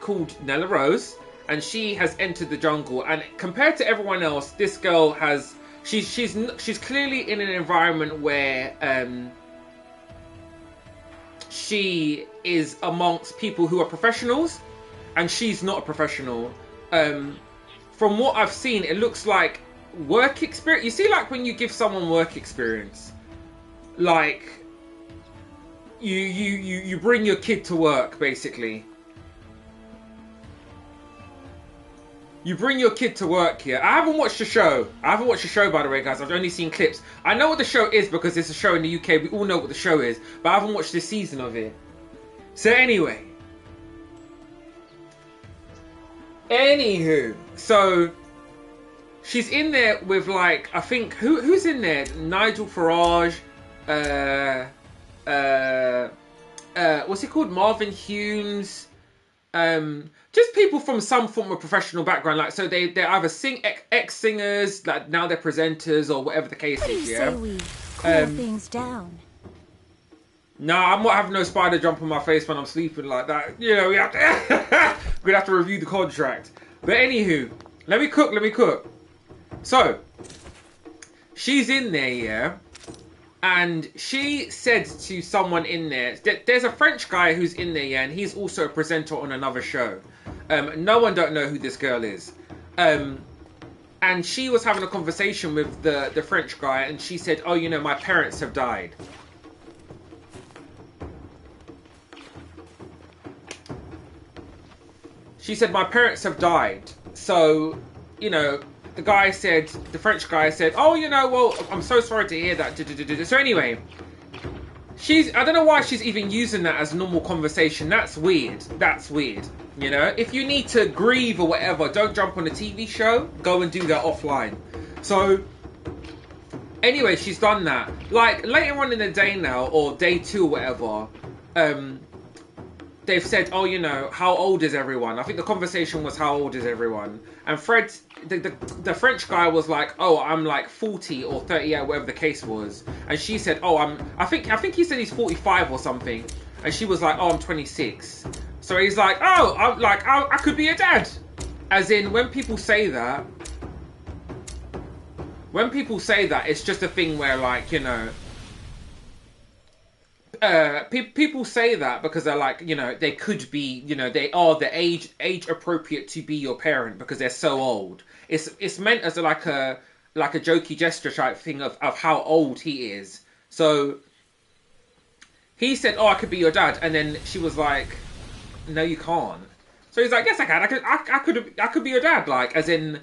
called Nella Rose, and she has entered the jungle. And compared to everyone else, this girl has she's clearly in an environment where she is amongst people who are professionals, and she's not a professional. From what I've seen, it looks like work experience. You see, like when you give someone work experience, like you bring your kid to work, basically. You bring your kid to work here. I haven't watched the show. I haven't watched the show, by the way, guys. I've only seen clips. I know what the show is because it's a show in the UK. We all know what the show is. But I haven't watched this season of it. So anyway. Anywho. So she's in there with like, I think, who's in there? Nigel Farage. What's he called? Marvin Humes. Just people from some form of professional background, like so they're either ex-singers, like now they're presenters or whatever the case is. Yeah. Say we cool things down. No, I'm not having no spider jump on my face when I'm sleeping like that. You know, we have to we'd have to review the contract. But anywho, let me cook. So she's in there, yeah. And she said to someone in there, there's a French guy who's in there, yeah, and he's also a presenter on another show. No one don't know who this girl is. And she was having a conversation with the French guy, and she said, oh, you know, my parents have died. She said, my parents have died. So, you know, the French guy said, oh, you know, well, I'm so sorry to hear that. So anyway, I don't know why she's even using that as normal conversation. That's weird. You know, if you need to grieve or whatever, don't jump on a TV show. Go and do that offline. So anyway, she's done that. Like later on in the day now, or day 2 or whatever, they've said, oh, you know, how old is everyone? I think the conversation was, how old is everyone? And Fred, the French guy was like, oh, I'm like 40 or 38, whatever the case was. And she said, oh, I think he said he's 45 or something. And she was like, oh, I'm 26. So he's like, oh, I could be a dad. As in, when people say that, it's just a thing where, like, you know, people say that because they're like, you know, they could be, you know, they are the age appropriate to be your parent because they're so old. It's meant as like a jokey gesture type thing of how old he is. So he said, oh, I could be your dad, and then she was like, no, you can't. So he's like, yes, I can. I could be your dad, like as in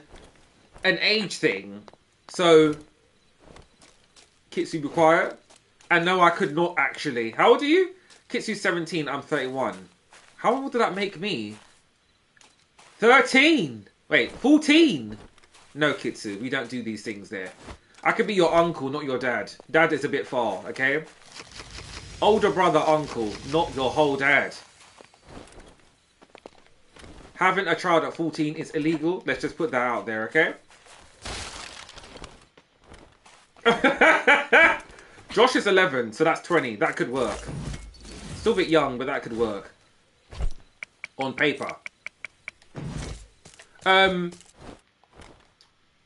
an age thing. So Kitsu, be quiet. And no, I could not actually. How old are you? Kitsu's 17, I'm 31. How old did that make me? 13! Wait, 14! No, Kitsu, we don't do these things there. I could be your uncle, not your dad. Dad is a bit far, okay? Older brother, uncle, not your whole dad. Having a child at 14 is illegal. Let's just put that out there, okay? Josh is 11, so that's 20. That could work. Still a bit young, but that could work. On paper.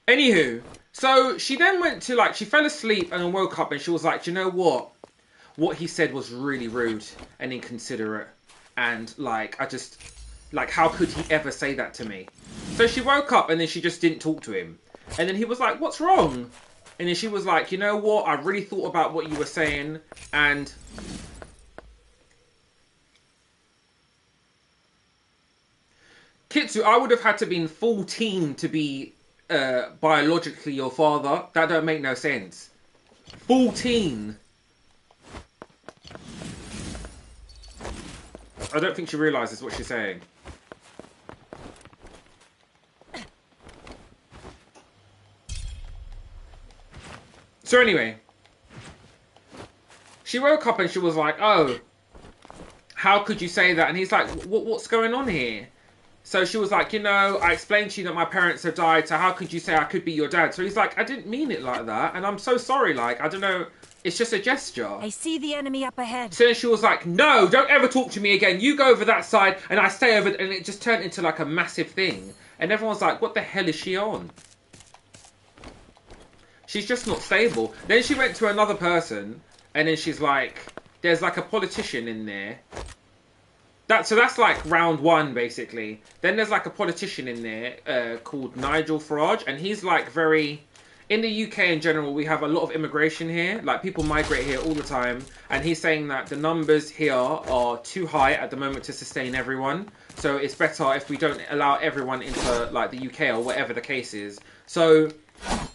Anywho, so she then went to, like, she fell asleep and then woke up and she was like, do you know what? What he said was really rude and inconsiderate. And, like, how could he ever say that to me? So she woke up and then she just didn't talk to him. And then he was like, what's wrong? And then she was like, you know what? I really thought about what you were saying. And Kitsu, I would have had to been 14 to be biologically your father. That don't make no sense. 14. I don't think she realizes what she's saying. So anyway, she woke up and she was like, oh, how could you say that? And he's like, what's going on here? So she was like, you know, I explained to you that my parents have died, so how could you say I could be your dad? So he's like, I didn't mean it like that, and I'm so sorry, like, I don't know, it's just a gesture. I see the enemy up ahead. So then she was like, no, don't ever talk to me again. You go over that side, and I stay over, and it just turned into like a massive thing. And everyone's like, what the hell is she on? She's just not stable. Then she went to another person, and then she's like, there's like a politician in there. So that's like round one, basically. Then there's like a politician in there called Nigel Farage, and he's like very... In the UK in general, we have a lot of immigration here. Like, people migrate here all the time. And he's saying that the numbers here are too high at the moment to sustain everyone. So it's better if we don't allow everyone into, like, the UK or whatever the case is. So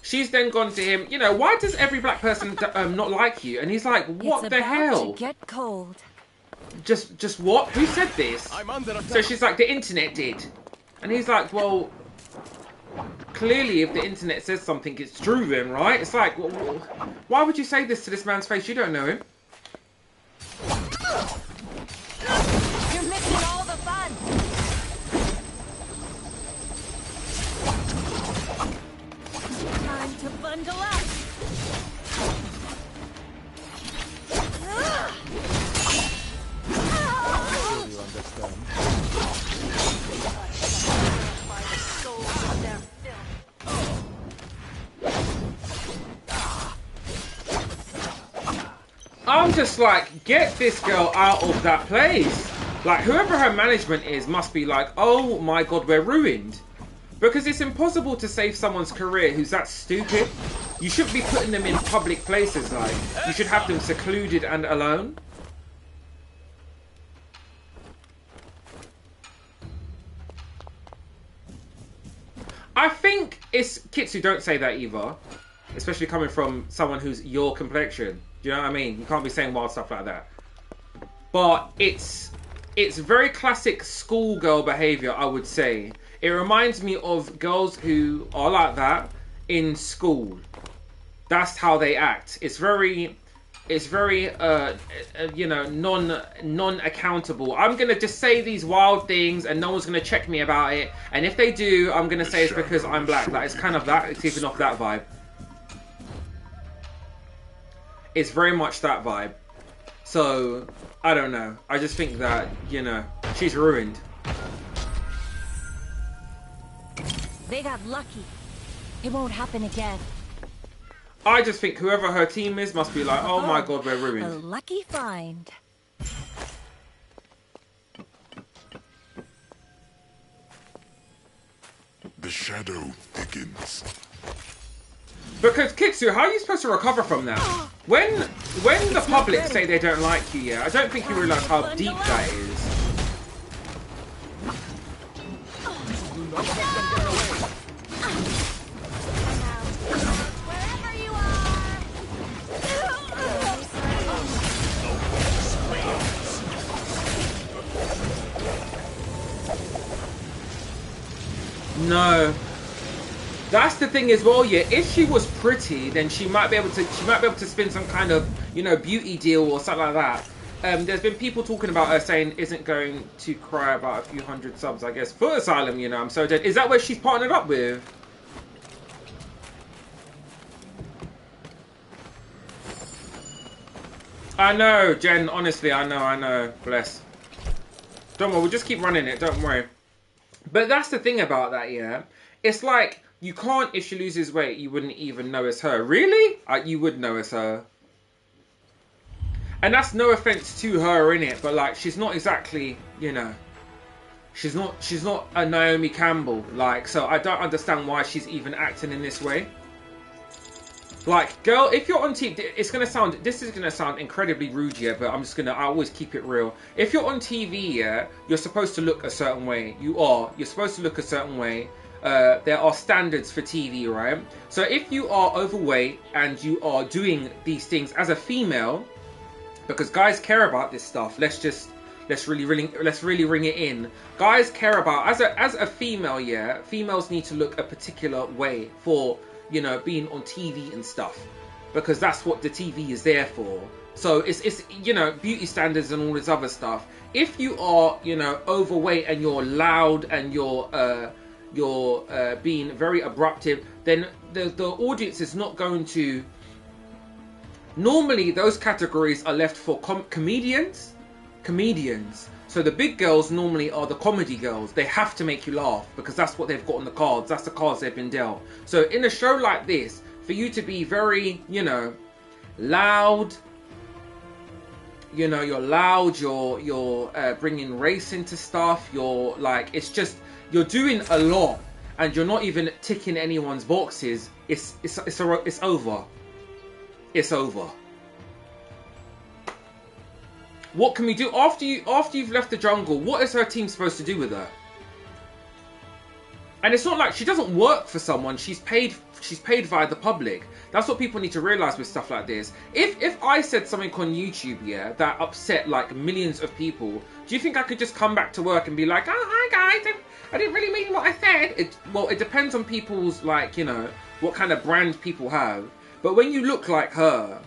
she's then gone to him, you know, why does every black person not like you? And he's like, what the hell? It's about to get cold. Just what? Who said this? So she's like, the internet did. And he's like, well, clearly if the internet says something, it's true then, right? It's like, why would you say this to this man's face? You don't know him. You're missing all the fun. Time to bundle up. You understand? I'm just like, get this girl out of that place. Like, whoever her management is must be like, oh my god, we're ruined. Because it's impossible to save someone's career who's that stupid. You shouldn't be putting them in public places, like. You should have them secluded and alone. I think it's... Kitsu, don't say that either. Especially coming from someone who's your complexion. Do you know what I mean? You can't be saying wild stuff like that. But it's very classic schoolgirl behaviour, I would say. It reminds me of girls who are like that in school. That's how they act. It's very you know, non-accountable. I'm gonna just say these wild things and no one's gonna check me about it. And if they do, I'm gonna say it's because I'm black. Like, it's kind of that. It's giving off that vibe. It's very much that vibe. So, I don't know. I just think that, you know, she's ruined. They got lucky. It won't happen again. I just think whoever her team is must be like, oh my god, we're A ruined. lucky find. The shadow thickens. Because Kitsu, how are you supposed to recover from that? When the public say they don't like you, yeah, I don't think you realise how deep that is. Wherever you are. No. That's the thing as well, yeah. If she was pretty, then she might be able to spin some kind of, you know, beauty deal or something like that. There's been people talking about her saying isn't going to cry about a few hundred subs, I guess. For Asylum, you know, I'm so dead. Is that where she's partnered up with? I know, Jen, honestly, I know. Bless. Don't worry, we'll just keep running it, don't worry. But that's the thing about that, yeah. It's like, you can't, if she loses weight, you wouldn't even know it's her. Really? You would know it's her. And that's no offense to her, innit? But like, she's not exactly, you know, she's not a Naomi Campbell. Like, so I don't understand why she's even acting in this way. Like, girl, if you're on TV, this is gonna sound incredibly rude, yeah, but I always keep it real. If you're on TV, yeah, you're supposed to look a certain way. You're supposed to look a certain way. There are standards for TV, right? So if you are overweight and you are doing these things as a female, because guys care about this stuff, let's just Let's really ring it in. Guys care about, as a female, yeah, females need to look a particular way for, you know, being on TV and stuff, because that's what the TV is there for. So it's you know, beauty standards and all this other stuff. If you are, you know, overweight and you're loud and you're being very abruptive, then the audience is not going to. Normally, those categories are left for comedians. So the big girls normally are the comedy girls. They have to make you laugh because that's what they've got on the cards. That's the cards they've been dealt. So in a show like this, for you to be very, you know, loud, you know, you're loud, you're bringing race into stuff. You're like, it's just, you're doing a lot, and you're not even ticking anyone's boxes. It's over. It's over. What can we do after you've left the jungle? What is her team supposed to do with her? And it's not like she doesn't work for someone. She's paid via the public. That's what people need to realize with stuff like this. If I said something on YouTube, yeah, that upset like millions of people, do you think I could just come back to work and be like, oh, hi guys, I didn't really mean what I said? Well, it depends on people's, like, you know, what kind of brand people have. But when you look like her,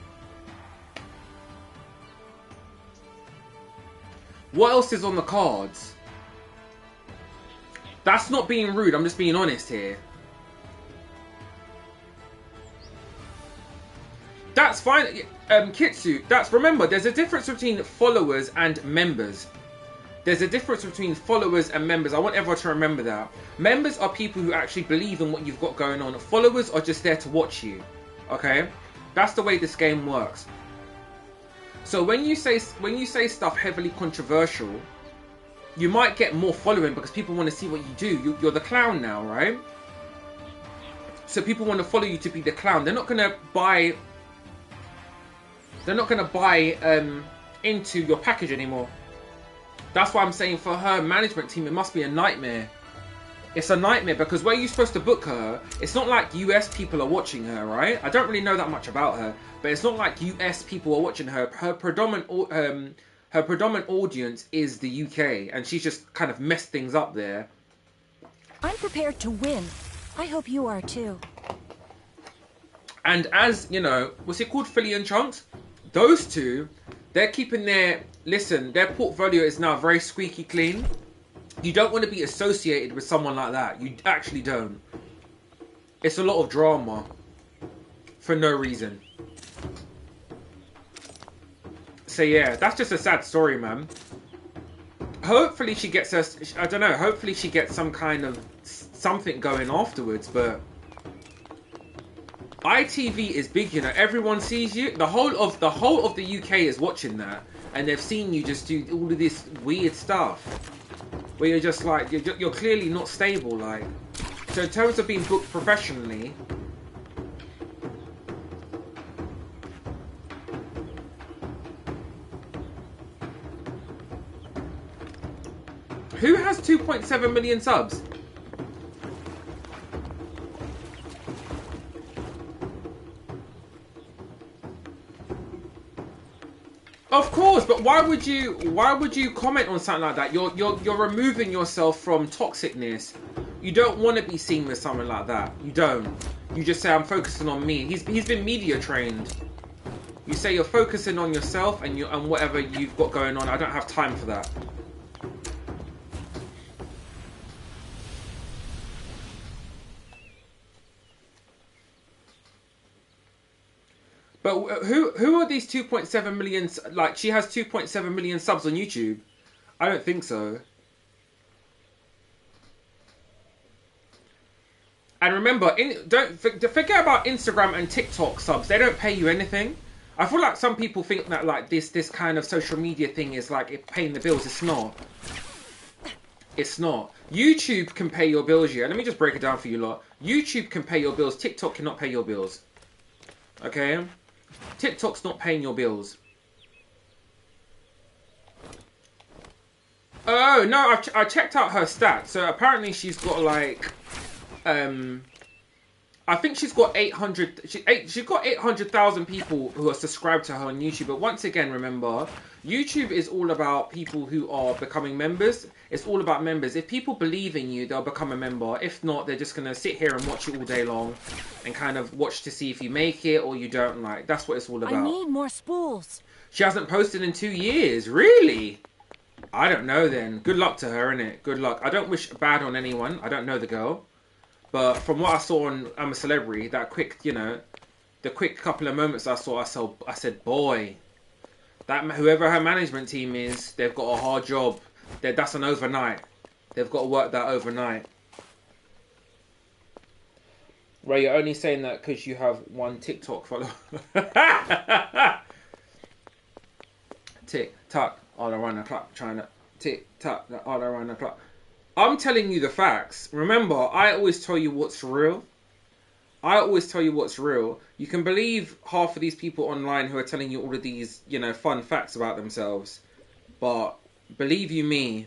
what else is on the cards? That's not being rude, I'm just being honest here. That's fine, Kitsu, remember, there's a difference between followers and members. There's a difference between followers and members. I want everyone to remember that. Members are people who actually believe in what you've got going on. Followers are just there to watch you. Okay? That's the way this game works. So when you say stuff heavily controversial, you might get more following because people want to see what you do. You're the clown now, right? So people want to follow you to be the clown. They're not gonna buy into your package anymore. That's why I'm saying for her management team, it must be a nightmare. It's a nightmare because where you're supposed to book her, it's not like US people are watching her, right? I don't really know that much about her, but it's not like US people are watching her. Her predominant audience is the UK, and she's just kind of messed things up there. I'm prepared to win. I hope you are too. And as, you know, what's it called, Philly and Chunks? Those two, they're keeping their portfolio is now very squeaky clean. You don't want to be associated with someone like that. You actually don't. It's a lot of drama for no reason. So yeah, that's just a sad story, man. Hopefully she gets us, I don't know, hopefully she gets some kind of something going afterwards, but ITV is big, you know, everyone sees you. The whole of the UK is watching that, and they've seen you just do all of this weird stuff where you're just like, you're clearly not stable, like. So in terms of being booked professionally, who has 2.7 million subs? Of course, but why would you comment on something like that? You're removing yourself from toxicness. You don't want to be seen with someone like that. You don't. You just say, I'm focusing on me. He's been media trained. You say you're focusing on yourself and whatever you've got going on. I don't have time for that. But who are these 2.7 million? Like, she has 2.7 million subs on YouTube. I don't think so. And remember, don't forget about Instagram and TikTok subs. They don't pay you anything. I feel like some people think that like this kind of social media thing is like it paying the bills. It's not. It's not. YouTube can pay your bills. Yeah. Let me just break it down for you lot. YouTube can pay your bills. TikTok cannot pay your bills. Okay. TikTok's not paying your bills. Oh no, I checked out her stats. So apparently she's got like I I think she's got 800. She's got 800,000 people who are subscribed to her on YouTube. But once again, remember, YouTube is all about people who are becoming members. It's all about members. If people believe in you, they'll become a member. If not, they're just gonna sit here and watch it all day long, and kind of watch to see if you make it or you don't. Like, that's what it's all about. I need more spools. She hasn't posted in 2 years. Really? I don't know then. Good luck to her, innit? Good luck. I don't wish bad on anyone. I don't know the girl. But from what I saw on I'm a Celebrity, that quick, you know, the quick couple of moments I said, boy, that whoever her management team is, they've got a hard job. That's an overnight. They've got to work that overnight. Right, you're only saying that because you have one TikTok follower. Tick, tock, all around the clock, trying to tick, tock, all around the clock. I'm telling you the facts. Remember, I always tell you what's real. I always tell you what's real. You can believe half of these people online who are telling you all of these, you know, fun facts about themselves. But believe you me,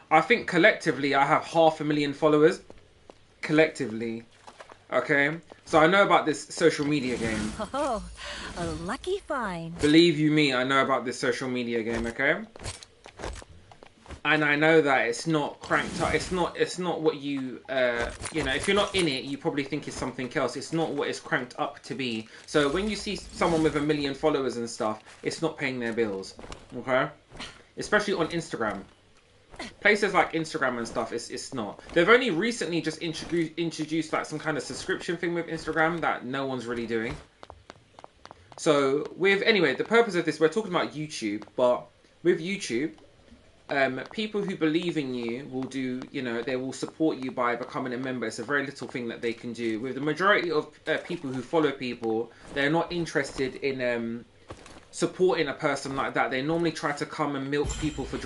I think collectively I have 500,000 followers. Collectively. Okay? So I know about this social media game. Oh, a lucky find. Believe you me, I know about this social media game, okay? And I know that it's not cranked up. It's not what you, you know, if you're not in it, you probably think it's something else. It's not what it's cranked up to be. So when you see someone with 1 million followers and stuff, it's not paying their bills, okay? Especially on Instagram. Places like Instagram and stuff, it's not. They've only recently just introduced like some kind of subscription thing with Instagram that no one's really doing. So anyway, the purpose of this, we're talking about YouTube, but with YouTube, people who believe in you will do, you know, they will support you by becoming a member. It's a very little thing that they can do. With the majority of people who follow people, they're not interested in supporting a person like that. They normally try to come and milk people for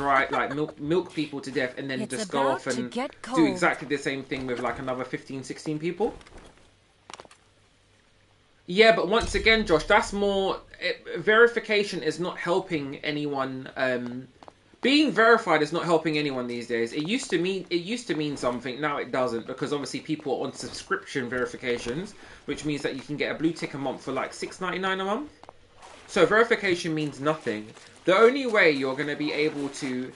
milk people to death, and then It's just go off and do exactly the same thing with like another 15, 16 people. Yeah, but once again, Josh, that's more... verification is not helping anyone. Being verified is not helping anyone these days. It used to mean something. Now it doesn't, because obviously people are on subscription verifications, which means that you can get a blue tick a month for like $6.99 a month. So verification means nothing. The only way you're going to be able to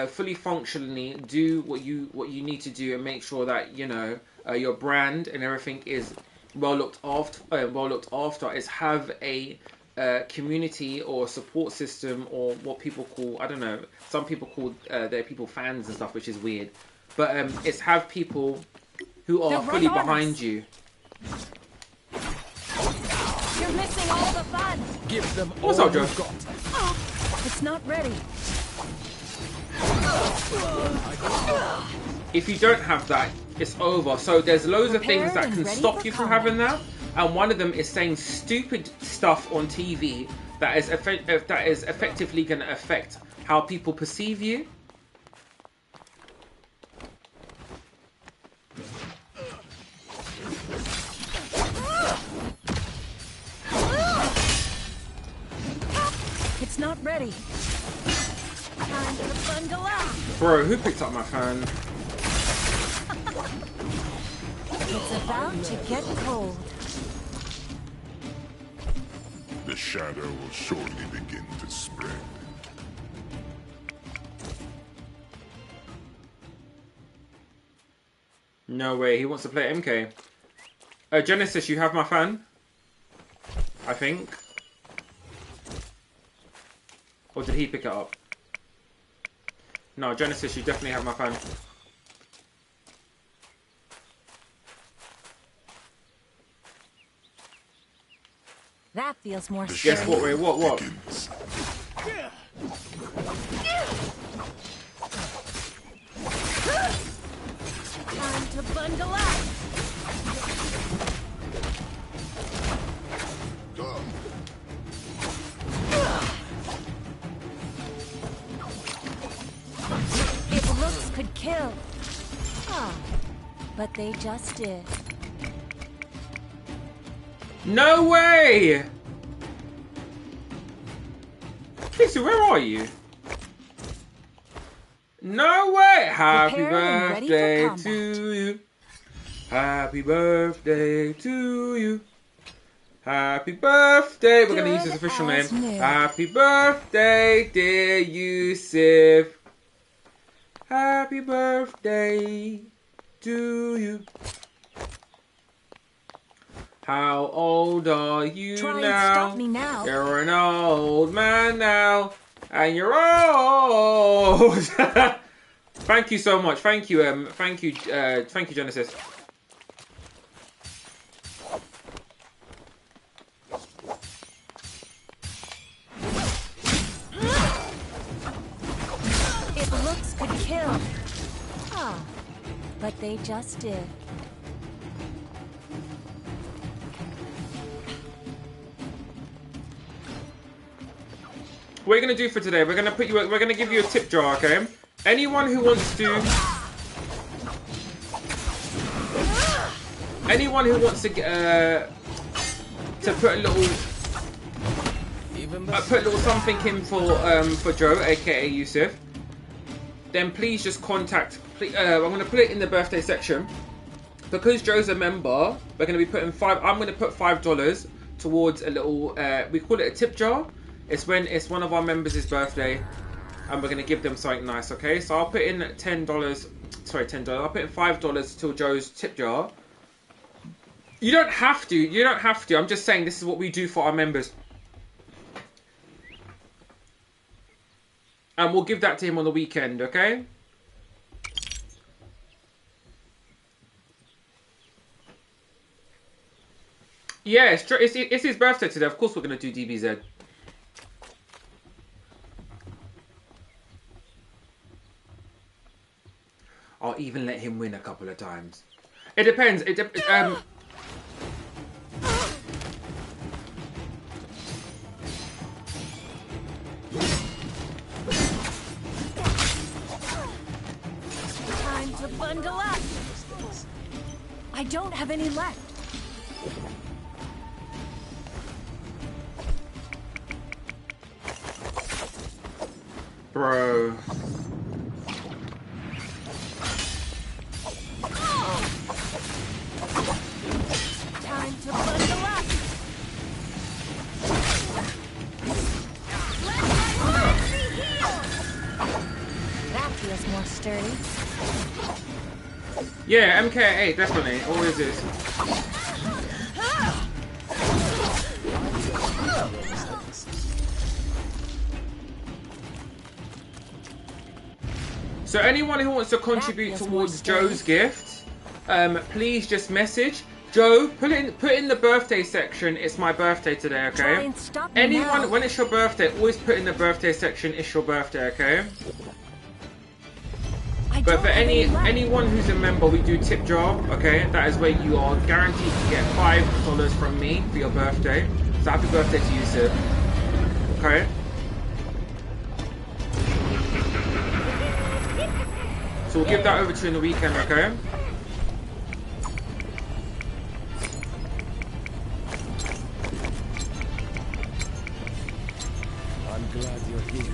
fully functionally do what you need to do and make sure that, you know, your brand and everything is well looked after is have a community or support system, or what people call, I don't know, some people call their people fans and stuff, which is weird. But it's have people who are fully behind you. You're missing all the fun. Give them What's all up, Joe? you've got. It's not ready. If you don't have that, it's over. So there's loads of things that can stop you from having that, and one of them is saying stupid stuff on TV that is effectively going to affect how people perceive you. It's not ready. Time to bundle up. Bro, who picked up my phone? It's about to get cold. The shadow will shortly begin to spread. No way, he wants to play MK. Genesis, you have my phone? I think. Or did he pick it up? No, Genesis, you definitely have my phone. That feels more Guess what, Ray? What? Time to bundle up. It looks could kill. Ah, but they just did. No way! Casey, where are you? No way! Happy Prepare and ready for birthday combat. to you. Happy birthday to you. Happy birthday. We're going to use his official name. as new. Happy birthday, dear Yusuf. Happy birthday to you. How old are you Try now? and stop me now. You're an old man now. And you're old. Thank you so much. Thank you, Genesis. It looks could kill. Ah, but they just did. What we're gonna do for today? We're gonna give you a tip jar, okay? Anyone who wants to put a little something in for Joe, aka Yusuf, then please just contact. I'm gonna put it in the birthday section. Because Joe's a member, we're gonna be putting I'm gonna put $5 towards a little. We call it a tip jar. It's when it's one of our members' birthday, and we're gonna give them something nice. Okay, so I'll put in $10. Sorry, $10. I'll put in $5 to Joe's tip jar. You don't have to. You don't have to. I'm just saying this is what we do for our members. And we'll give that to him on the weekend, okay? Yeah, it's his birthday today. Of course we're going to do DBZ. I'll even let him win a couple of times. It depends. Time to bundle up. I don't have any left. Bro. Time to bundle up. Let my heart be healed. That feels more sturdy. Yeah, MK8, definitely. Always is. So anyone who wants to contribute towards Joe's gift, please just message Joe. Put in the birthday section. It's my birthday today, okay? Anyone, when it's your birthday, always put in the birthday section. It's your birthday, okay? But for anyone who's a member, we do tip jar, okay? That is where you are guaranteed to get $5 from me for your birthday. So happy birthday to you, sir. Okay? So we'll give that over to you in the weekend, okay? I'm glad you're here.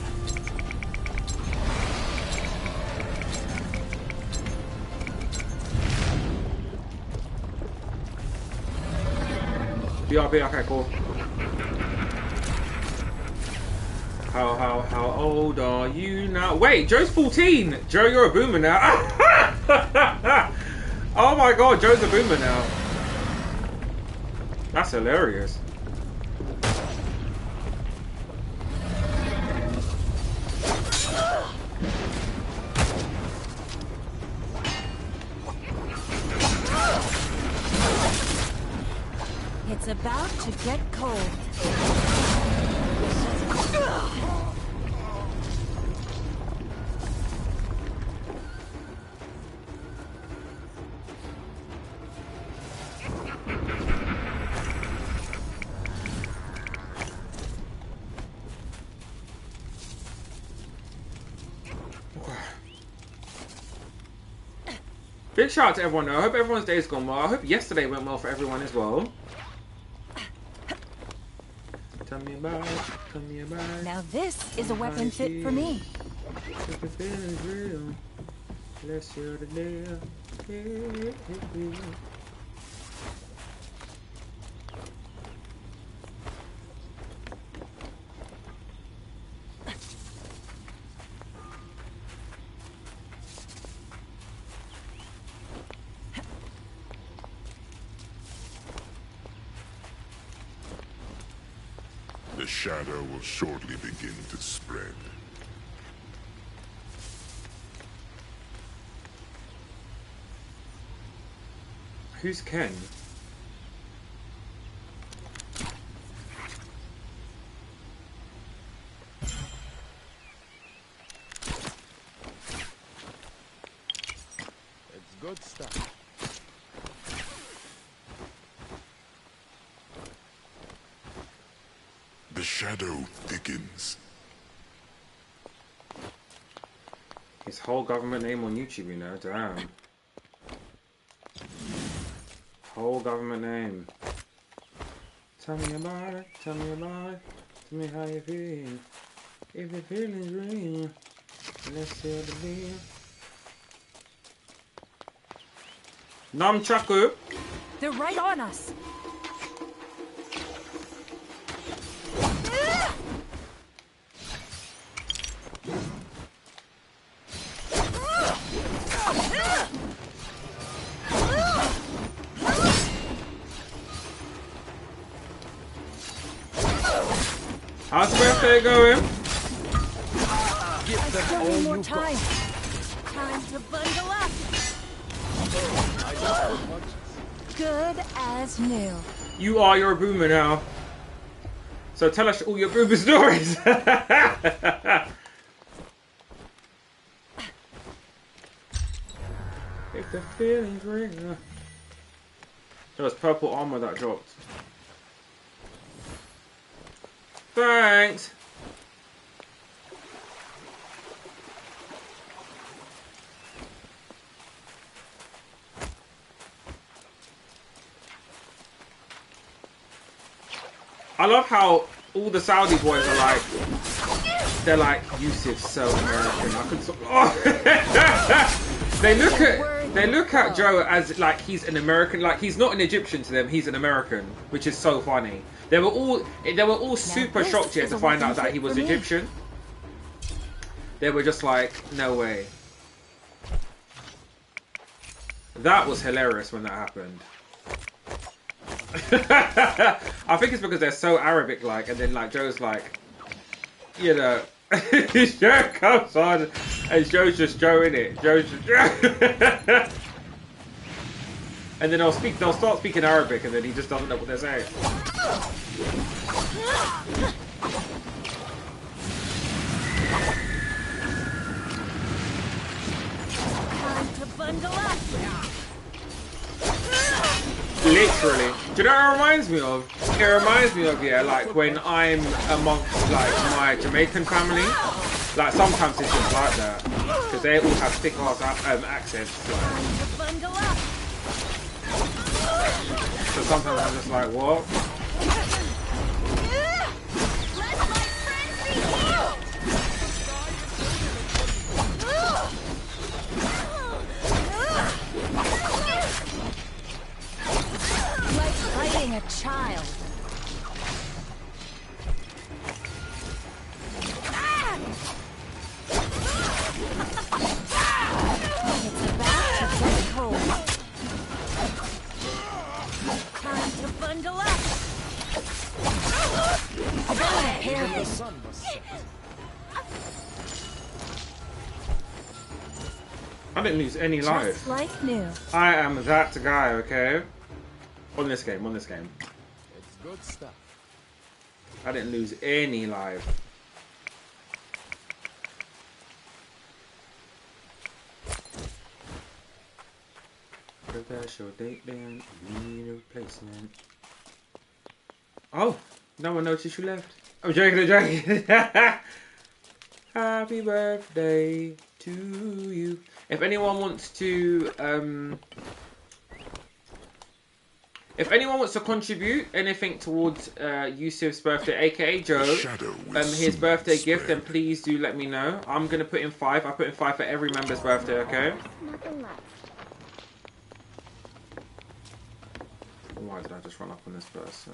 BRB, okay, cool. How old are you now? Wait, Joe's 14! Joe, you're a boomer now. Oh my god, Joe's a boomer now. That's hilarious. It's about to get cold. Big shout out to everyone though. I hope everyone's day's gone well. I hope yesterday went well for everyone as well. Tell me about it. Tell me about it. Now this is a weapon fit for me. If the feeling's real, let's share the deal. The shadow will shortly begin to spread. Who's Ken? It's good stuff. The shadow thickens. His whole government name on YouTube, you know, damn. Whole government name. Tell me about it, tell me about it, tell me how you feel. If the feeling's real, let's seal the deal. Nunchaku! They're right on us. How's birthday going? I still need more time. Time to bundle up. Good as new. You are your boomer now. So tell us all your boomer stories. If the feeling's real. There was purple armor that dropped. Thanks. I love how all the Saudi boys are like, they're like, Yusuf's so American. I could so they look at Joe as like he's an American, like he's not an Egyptian to them, he's an American, which is so funny. They were all super shocked here to find out that he was Egyptian. They were just like, no way. That was hilarious when that happened. I think it's because they're so Arabic like, and then like Joe's like, you know, Joe comes on and Joe's just Joe in it. Joe's just Joe. And then they'll start speaking Arabic, and then he just doesn't know what they're saying. Time to bundle up. Literally. Do you know what it reminds me of? It reminds me of, yeah, like when I'm amongst like my Jamaican family. Like sometimes it's just like that. Because they all have thick ass accents. Time to bundle up. So sometimes I'm just like, what? Let my friends be healed! Like fighting a child. It's about to get cold. Time to bundle up. I gotta repair The this. sun must set. I didn't lose any Just life. like new. I am that guy, okay? On this game. It's good stuff. I didn't lose any life. Professional date then, need a replacement. Oh, no one noticed you left. I'm joking. Happy birthday to you. If anyone wants to If anyone wants to contribute anything towards Yusuf's birthday, aka Joe, his birthday gift, then please do let me know. I'm gonna put in 5. I put in 5 for every member's birthday, okay? Nothing left. Why did I just run up on this person?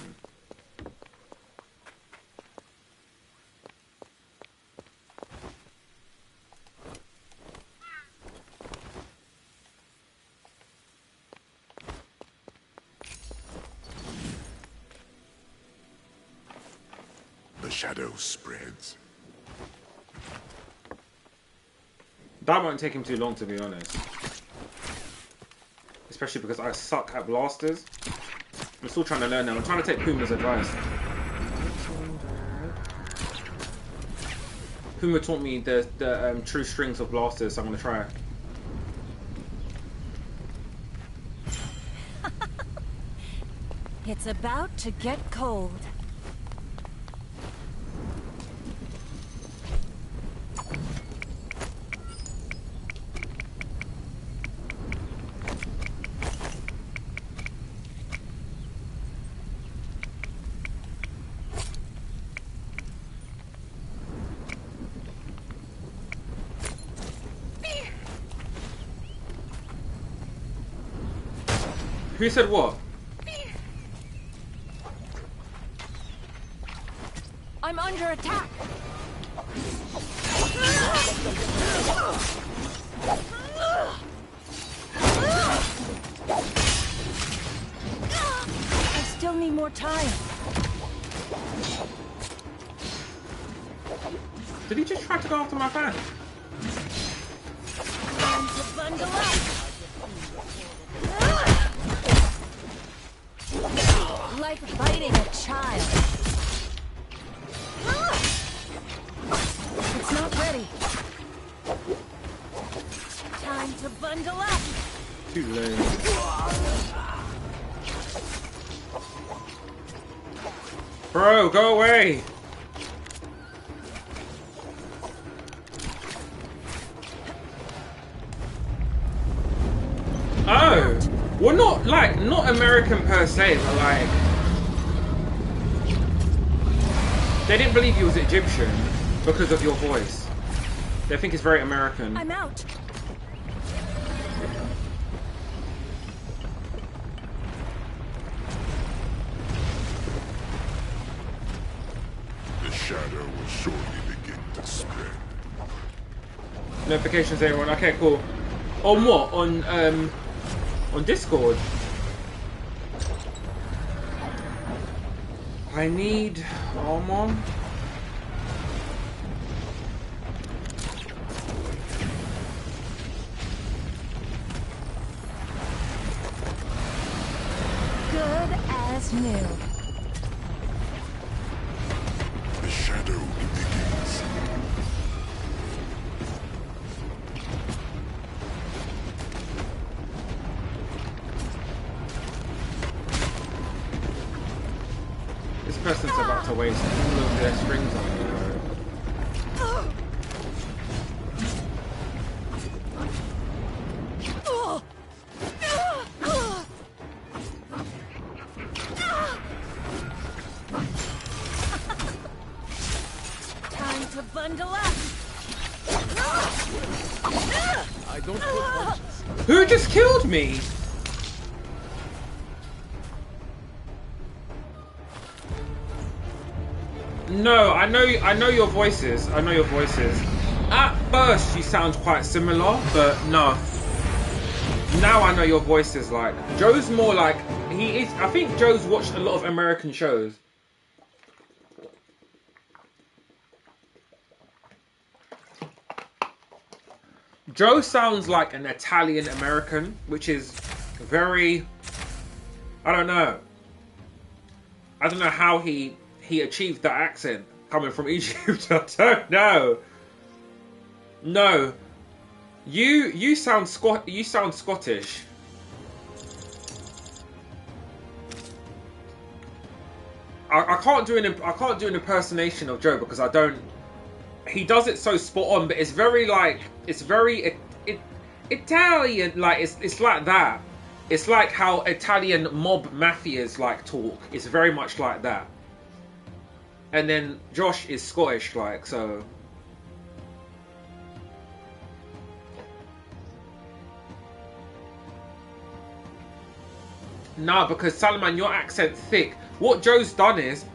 The shadow spreads. That won't take him too long, to be honest. Especially because I suck at blasters. I'm still trying to learn now. I'm trying to take Puma's advice. Puma taught me the true strings of blasters, so I'm going to try it. It's about to get cold. Who said what? I'm under attack. I still need more time. Did he just try to go after my fan? Time to bundle up. Like biting a child. It's not ready. Time to bundle up. Too late. Bro, go away. Oh, well, not American per se, but like they didn't believe you was Egyptian because of your voice. They think it's very American. I'm out. The shadow will shortly begin to spread. Notifications, everyone. Okay, cool. On what? On Discord. I need armor. Good as new. The shadow begins. This person's about to waste all of their strings on me. Time to bundle up. I don't put punches. Who just killed me? No, I know your voices. I know your voices. At first, you sound quite similar, but no. Now I know your voices. Like Joe's more like he is. I think Joe's watched a lot of American shows. Joe sounds like an Italian American, which is very. I don't know. I don't know how he achieved that accent coming from Egypt. I don't know. No, you sound Scottish. I can't do an impersonation of Joe because I don't. He does it so spot on, but it's very like it's very Italian. Like it's like that. It's like how Italian mob mafias like talk. It's very much like that. And then Josh is Scottish, like, so. Nah, because Salman, your accent's thick. What Joe's done is,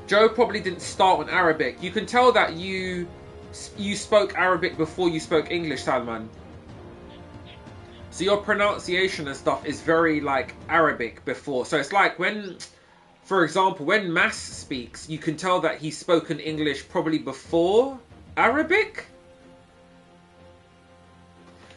Joe probably didn't start on Arabic. You can tell that you spoke Arabic before you spoke English, Salman. So your pronunciation and stuff is very like Arabic before. So it's like when, for example, when Mas speaks, you can tell that he's spoken English probably before Arabic.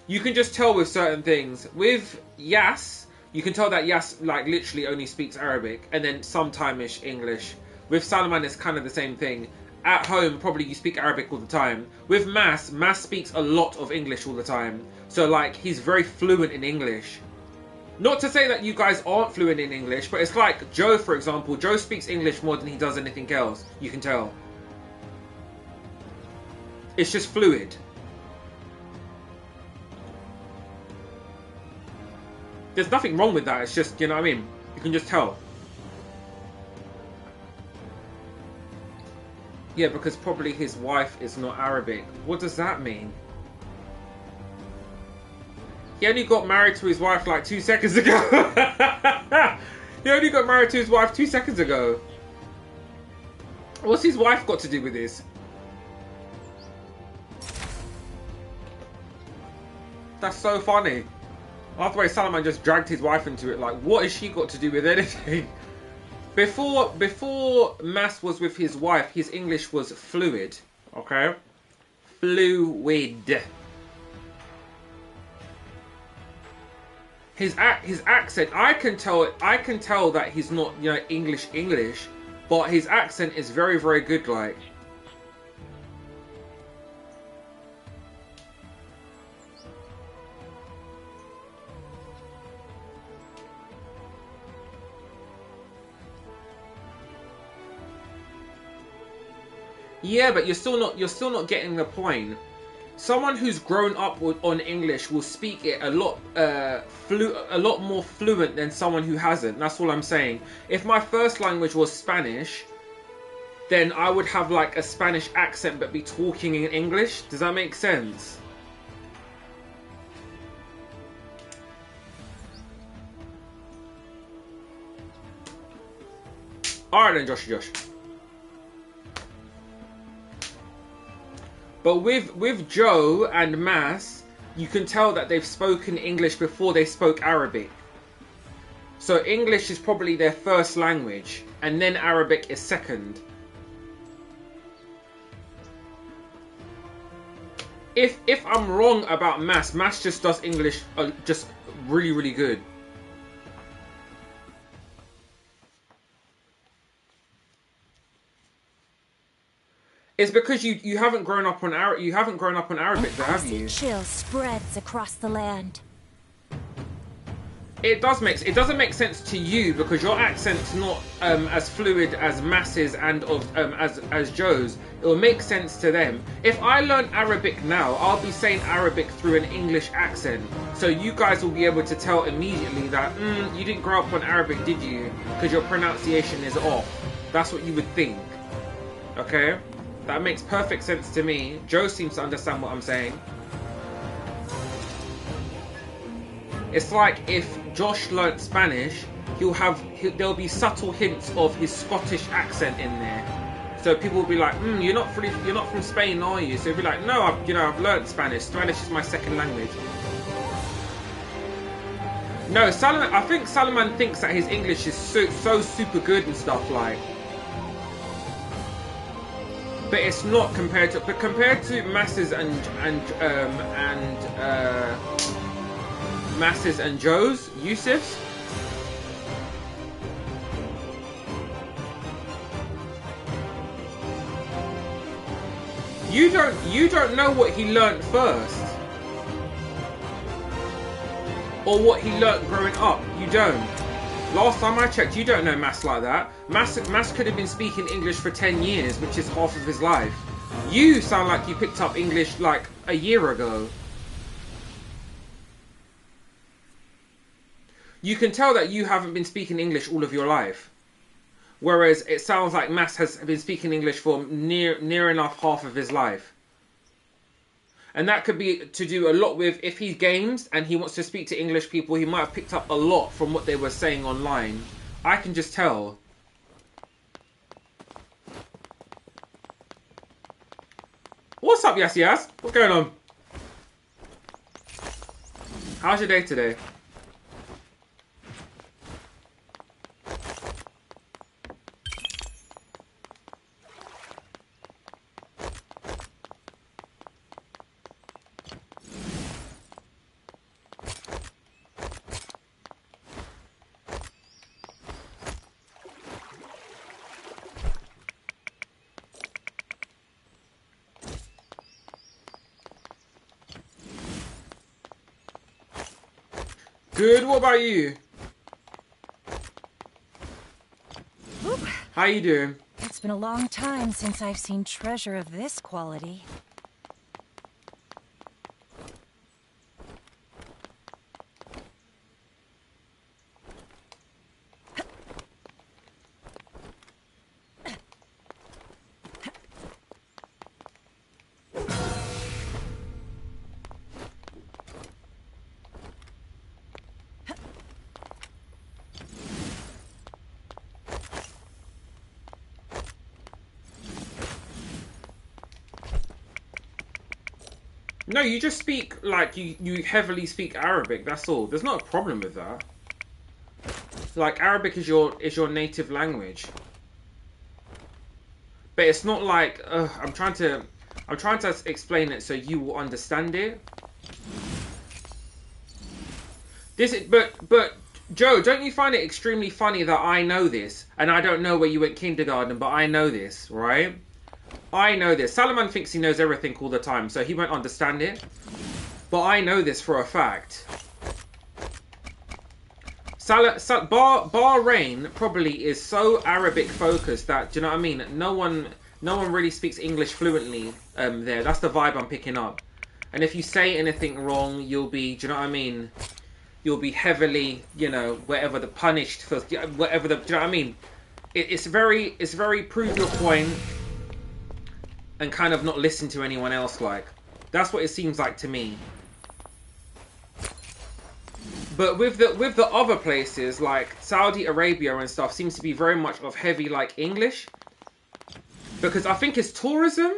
You can just tell with certain things. With Yas, you can tell that Yas like literally only speaks Arabic and then sometime-ish English. With Salman, it's kind of the same thing. At home, probably you speak Arabic all the time. With Mas speaks a lot of English all the time. So, like, he's very fluent in English. Not to say that you guys aren't fluent in English, but it's like Joe, for example. Joe speaks English more than he does anything else. You can tell. It's just fluid. There's nothing wrong with that. It's just, you know what I mean? You can just tell. Yeah, because probably his wife is not Arabic. What does that mean? He only got married to his wife like 2 seconds ago. He only got married to his wife 2 seconds ago. What's his wife got to do with this? That's so funny. After the way Salman just dragged his wife into it, like, what has she got to do with anything? Before Mas was with his wife, his English was fluid. Okay? Fluid. His accent, I can tell that he's not, you know, English, but his accent is very, very good, like. Yeah, but you're still not getting the point. Someone who's grown up on English will speak it a lot more fluent than someone who hasn't. That's all I'm saying. If my first language was Spanish, then I would have like a Spanish accent but be talking in English. Does that make sense? Alright then, Josh. But with Joe and Mas, you can tell that they've spoken English before they spoke Arabic. So English is probably their first language, and then Arabic is second. If I'm wrong about Mas just does English just really, really good. It's because you haven't grown up on Arabic, though, have you? Chill spreads across the land. It doesn't make sense to you because your accent's not as fluid as Mas's and as Joe's. It will make sense to them. If I learn Arabic now, I'll be saying Arabic through an English accent. So you guys will be able to tell immediately that you didn't grow up on Arabic, did you? Because your pronunciation is off. That's what you would think. Okay? That makes perfect sense to me. Joe seems to understand what I'm saying. It's like if Josh learnt Spanish, there'll be subtle hints of his Scottish accent in there. So people will be like, you're not from Spain, are you? So he'll be like, no, I've learnt Spanish. Spanish is my second language. No, I think Salman thinks that his English is so super good and stuff, like. But it's not compared to Masses and Masses and Joe's, Yusuf's. You don't know what he learnt first, or what he learnt growing up. You don't. Last time I checked, you don't know Mas like that. Mas could have been speaking English for 10 years, which is half of his life. You sound like you picked up English like a year ago. You can tell that you haven't been speaking English all of your life. Whereas it sounds like Mass has been speaking English for near enough half of his life. And that could be to do a lot with, if he games and he wants to speak to English people, he might have picked up a lot from what they were saying online. I can just tell. What's up, Yas Yas? What's going on? How's your day today? Good, what about you? Oop. How you doing? It's been a long time since I've seen treasure of this quality. No, you just speak like you heavily speak Arabic. That's all. There's not a problem with that. Like Arabic is your native language, but it's not like I'm trying to explain it so you will understand it. But Joe, don't you find it extremely funny that I know this and I don't know where you went kindergarten, but I know this, right? I know this. Salaman thinks he knows everything all the time, so he won't understand it. But I know this for a fact. Bahrain probably is so Arabic focused that, do you know what I mean? No one really speaks English fluently there. That's the vibe I'm picking up. And if you say anything wrong, you'll be, do you know what I mean? You'll be heavily, you know, punished for whatever the, do you know what I mean? It's very prove your point. And kind of not listen to anyone else, like. That's what it seems like to me. But with the other places, like Saudi Arabia and stuff, seems to be very much of heavy, like, English. Because I think it's tourism.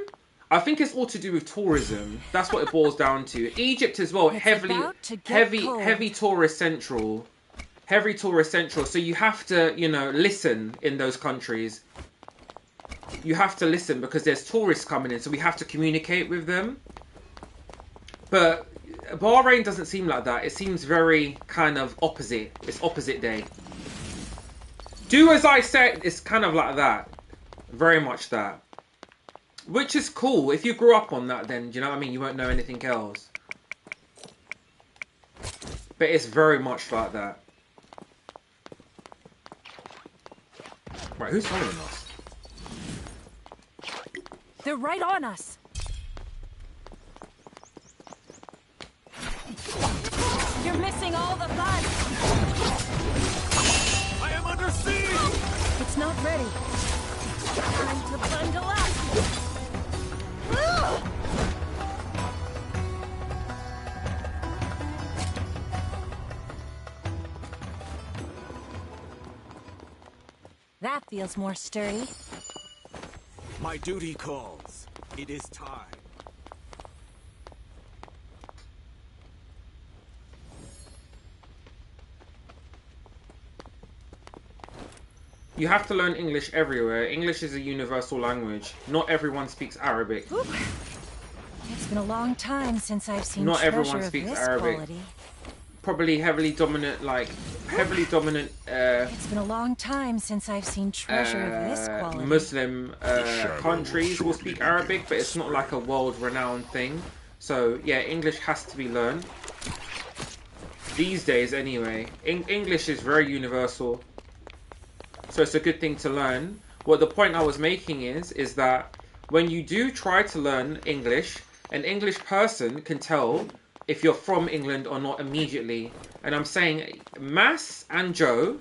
I think it's all to do with tourism. That's what it boils down to. Egypt as well, heavy tourist central. Heavy tourist central. So you have to, you know, listen in those countries. You have to listen because there's tourists coming in, so we have to communicate with them. But Bahrain doesn't seem like that. It seems very kind of opposite. It's opposite day. Do as I said. It's kind of like that. Very much that. Which is cool. If you grew up on that, then, do you know what I mean? You won't know anything else. But it's very much like that. Right, who's following us? They're right on us. You're missing all the fun. I am under siege! It's not ready. Time to bundle up. That feels more sturdy. My duty calls. It is time. You have to learn English everywhere. English is a universal language. Not everyone speaks Arabic. Oop. It's been a long time since I've seen Not treasure everyone of speaks this Arabic. quality. Probably heavily dominant. It's been a long time since I've seen treasure of this quality. Muslim countries will speak Arabic, but it's not like a world-renowned thing. So yeah, English has to be learned. These days, anyway. English is very universal. So it's a good thing to learn. What the point I was making is that when you do try to learn English, an English person can tell if you're from England or not immediately. And I'm saying Mas and Joe,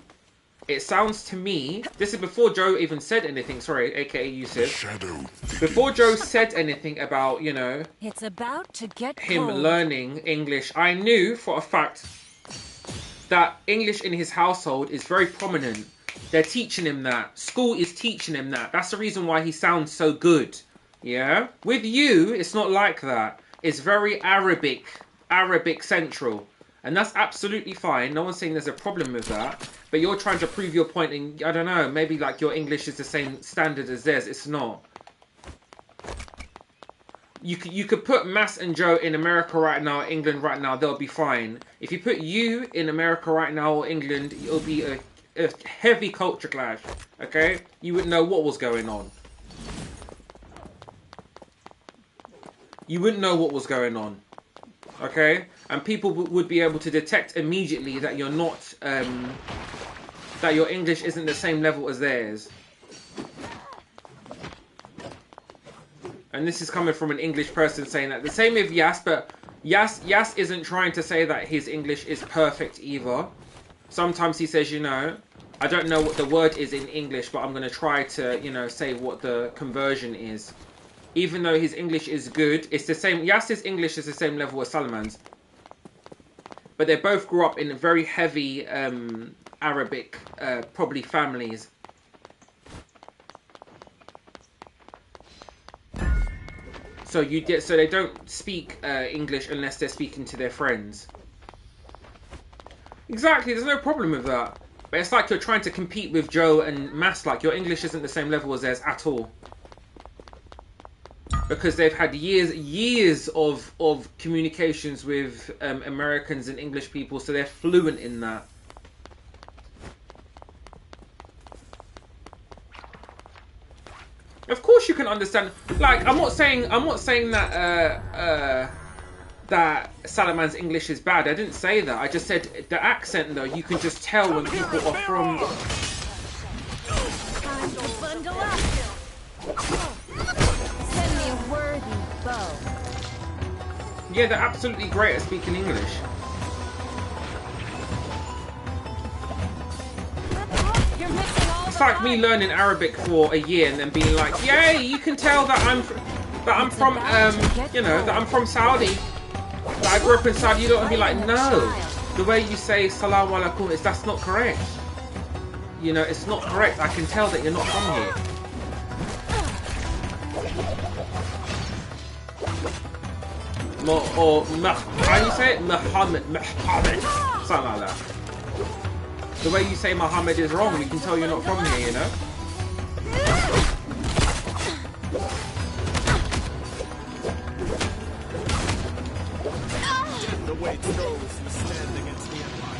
it sounds to me, this is before Joe even said anything, sorry, aka Yusuf. Shadow Before begins. Joe said anything about, you know, It's about to get him cold. learning English, I knew for a fact that English in his household is very prominent. They're teaching him that. School is teaching him that. That's the reason why he sounds so good. Yeah? With you, it's not like that. It's very Arabic central. And that's absolutely fine. No one's saying there's a problem with that. But you're trying to prove your point in, I don't know, maybe like your English is the same standard as theirs. It's not. You could put Mass and Joe in America right now, England right now, they'll be fine. If you put you in America right now or England, it'll be a heavy culture clash, okay? You wouldn't know what was going on. You wouldn't know what was going on, okay? And people would be able to detect immediately that you're not, that your English isn't the same level as theirs. And this is coming from an English person saying that. The same with Yas, but Yas isn't trying to say that his English is perfect either. Sometimes he says, you know, I don't know what the word is in English, but I'm going to try to, you know, say what the conversion is. Even though his English is good, it's the same. Yas's English is the same level as Salman's. But they both grew up in very heavy Arabic, probably families. So they don't speak English unless they're speaking to their friends. Exactly, there's no problem with that. But it's like you're trying to compete with Joe and Mass. Like your English isn't the same level as theirs at all. Because they've had years of communications with Americans and English people, so they're fluent in that. Of course you can understand. Like, I'm not saying that that Salaman's English is bad. I didn't say that. I just said the accent, though, you can just tell when people are from. Time to bundle up. Send me a worthy bow. Yeah, they're absolutely great at speaking English. You're mixing all It's like me learning Arabic for a year and then being like, yay, you can tell that I'm from Saudi. That I grew up in Saudi. You don't want to be like, no. The way you say Salaam alaikum that's not correct. You know, it's not correct. I can tell that you're not from here. How do you say it? Muhammad. Something like that. The way you say Muhammad is wrong, we can tell you're not from here, you know? The weight those who stand against the Empire.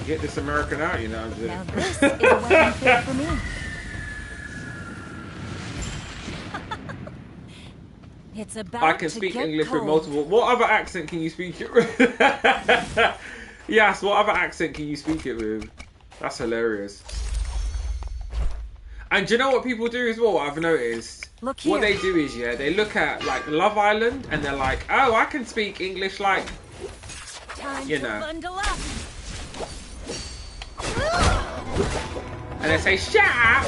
Get this American out, you know? Now this is a weapon fit for me. It's about I can to speak get English cold. with multiple. What other accent can you speak it with? Yes, what other accent can you speak it with? That's hilarious. And do you know what people do as well? What I've noticed. Look What here. they do is, yeah, they look at like Love Island and they're like, oh, I can speak English like, Time you to know. bundle up. And they say, shut up.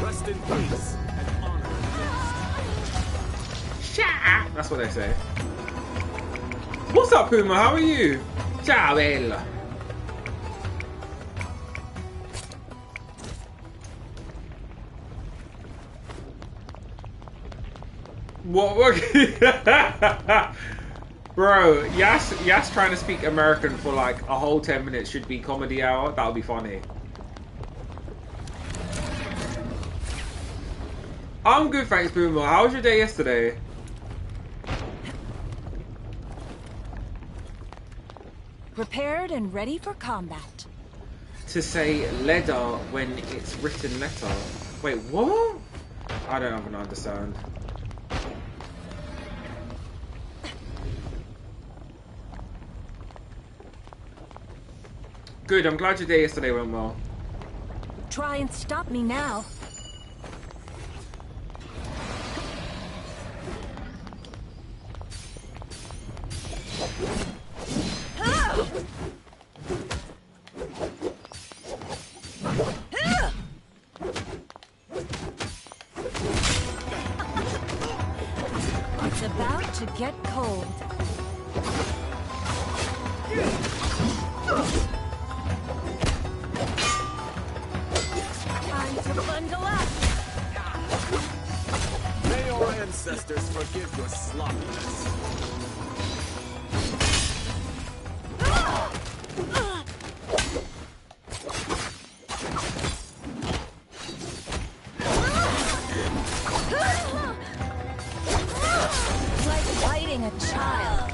Rest in peace and honor. Shut up. That's what they say. What's up, Puma? How are you? Ciao, bella. What? Bro, Yas trying to speak American for like a whole 10 minutes should be comedy hour. That would be funny. I'm good, thanks, Boomer. How was your day yesterday? Prepared and ready for combat. To say leather when it's written letter. Wait, what? I don't even understand. Good, I'm glad your day yesterday went well. Try and stop me now. It's about to get cold. Time to bundle up. May your ancestors forgive your sloppiness. Like fighting a child.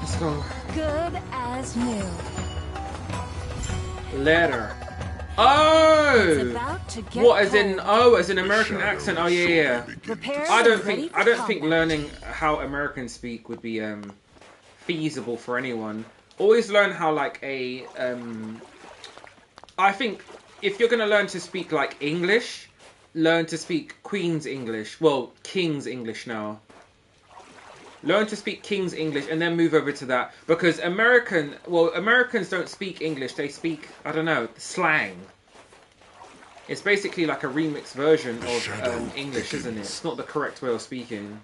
Let's go. Good as new. Letter. It's Oh! about to get What, as in, cold. oh, as in American accent? Oh, yeah, yeah. Prepare I don't and ready think, for I don't think combat. learning how Americans speak would be, feasible for anyone. Always learn how, like, I think if you're gonna learn to speak, like, English, learn to speak Queen's English. Well, King's English now. Learn to speak King's English and then move over to that. Because Americans don't speak English. They speak, I don't know, slang. It's basically like a remixed version of English, isn't it? It's not the correct way of speaking.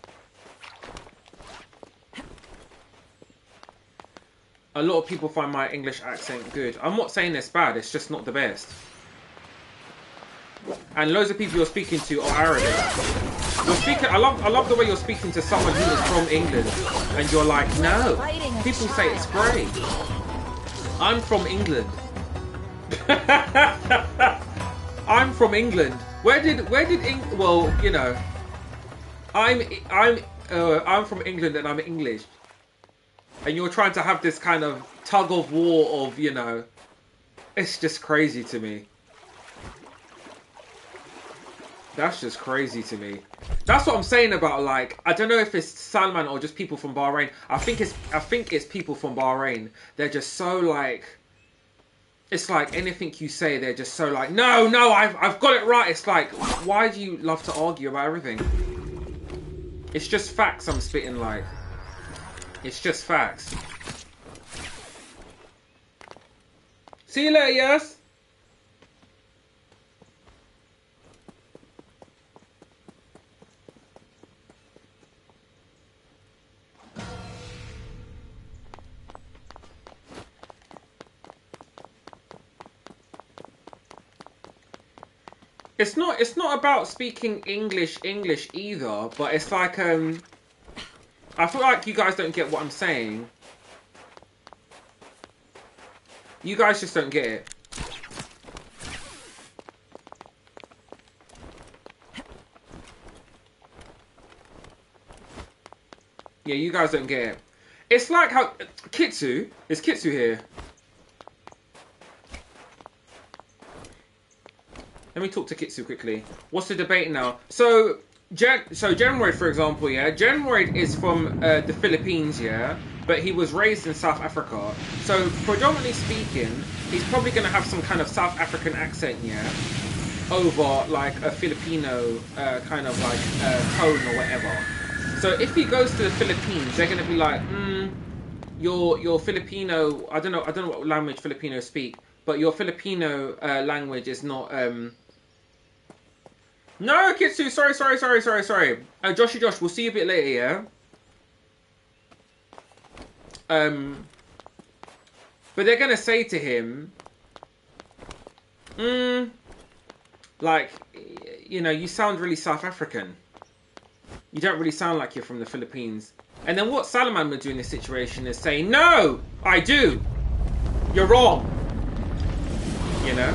A lot of people find my English accent good. I'm not saying it's bad. It's just not the best. And loads of people you're speaking to are Arabic. You're speaking. I love the way you're speaking to someone who is from England, and you're like, no. People say it's great. I'm from England. I'm from England. Where did well, you know, I'm from England and I'm English, and you're trying to have this kind of tug of war of, you know, it's just crazy to me. That's just crazy to me. That's what I'm saying about, like, I don't know if it's Salman or just people from Bahrain. I think it's people from Bahrain. They're just so, like, it's like anything you say, they're just so like, no, I've got it right. It's like, why do you love to argue about everything? It's just facts I'm spitting, like. It's just facts. See you later, yes? It's not about speaking English either, but it's like, I feel like you guys don't get what I'm saying. You guys just don't get it. Yeah, you guys don't get it. It's like how Kitsu, is Kitsu here? Let me talk to Kitsu quickly. What's the debate now? So Genroid, for example, yeah, Genroid is from the Philippines, yeah, but he was raised in South Africa. So predominantly speaking, he's probably going to have some kind of South African accent, yeah, over like a Filipino kind of like tone or whatever. So if he goes to the Philippines, they're going to be like, you're Filipino. I don't know what language Filipinos speak, but your Filipino language is not. No, Kitsu, sorry. Josh, we'll see you a bit later, yeah? But they're going to say to him, like, you know, you sound really South African. You don't really sound like you're from the Philippines. And then what Salaman would do in this situation is say, no, I do. You're wrong. You know?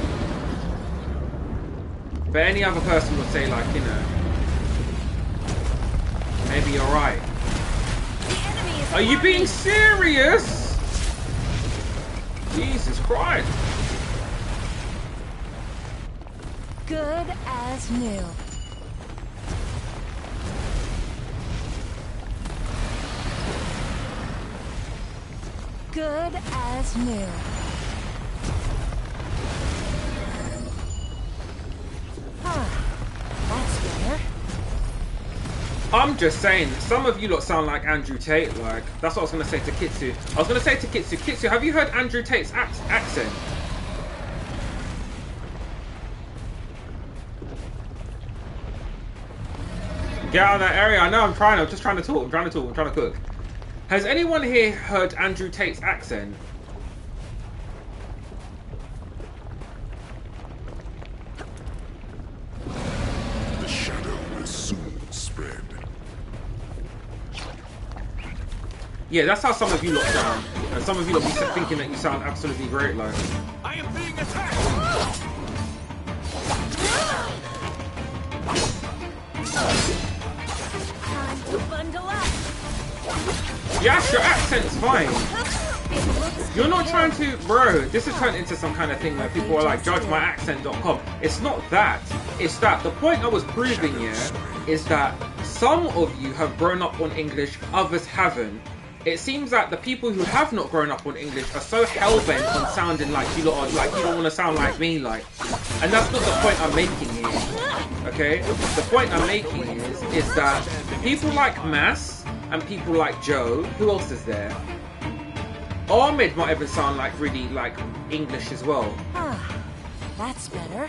But any other person would say, like, you know, maybe you're right. Are you being serious? Jesus Christ. Good as new. good as new. That's better. I'm just saying, some of you lot sound like Andrew Tate. Like, that's what I was gonna say to Kitsu. I was gonna say to Kitsu, Kitsu, have you heard Andrew Tate's accent? Get out of that area. I know. I'm just trying to talk. I'm trying to cook. Has anyone here heard Andrew Tate's accent? The shadow will soon spread. Yeah, that's how some of you lot sound. And some of you lot be thinking that you sound absolutely great, like. I am being attacked! Time to bundle up. Yes, your accent's fine. You're not trying to, bro. This has turned into some kind of thing where people are like, judgemyaccent.com. It's not that. It's that the point I was proving here is that some of you have grown up on English, others haven't. It seems that the people who have not grown up on English are so hell-bent on sounding like you lot are, like you don't want to sound like me, like. And that's not the point I'm making here. Okay? The point I'm making is that people like Mass and people like Joe, who else is there? Ahmed might even sound like really like English as well. That's better.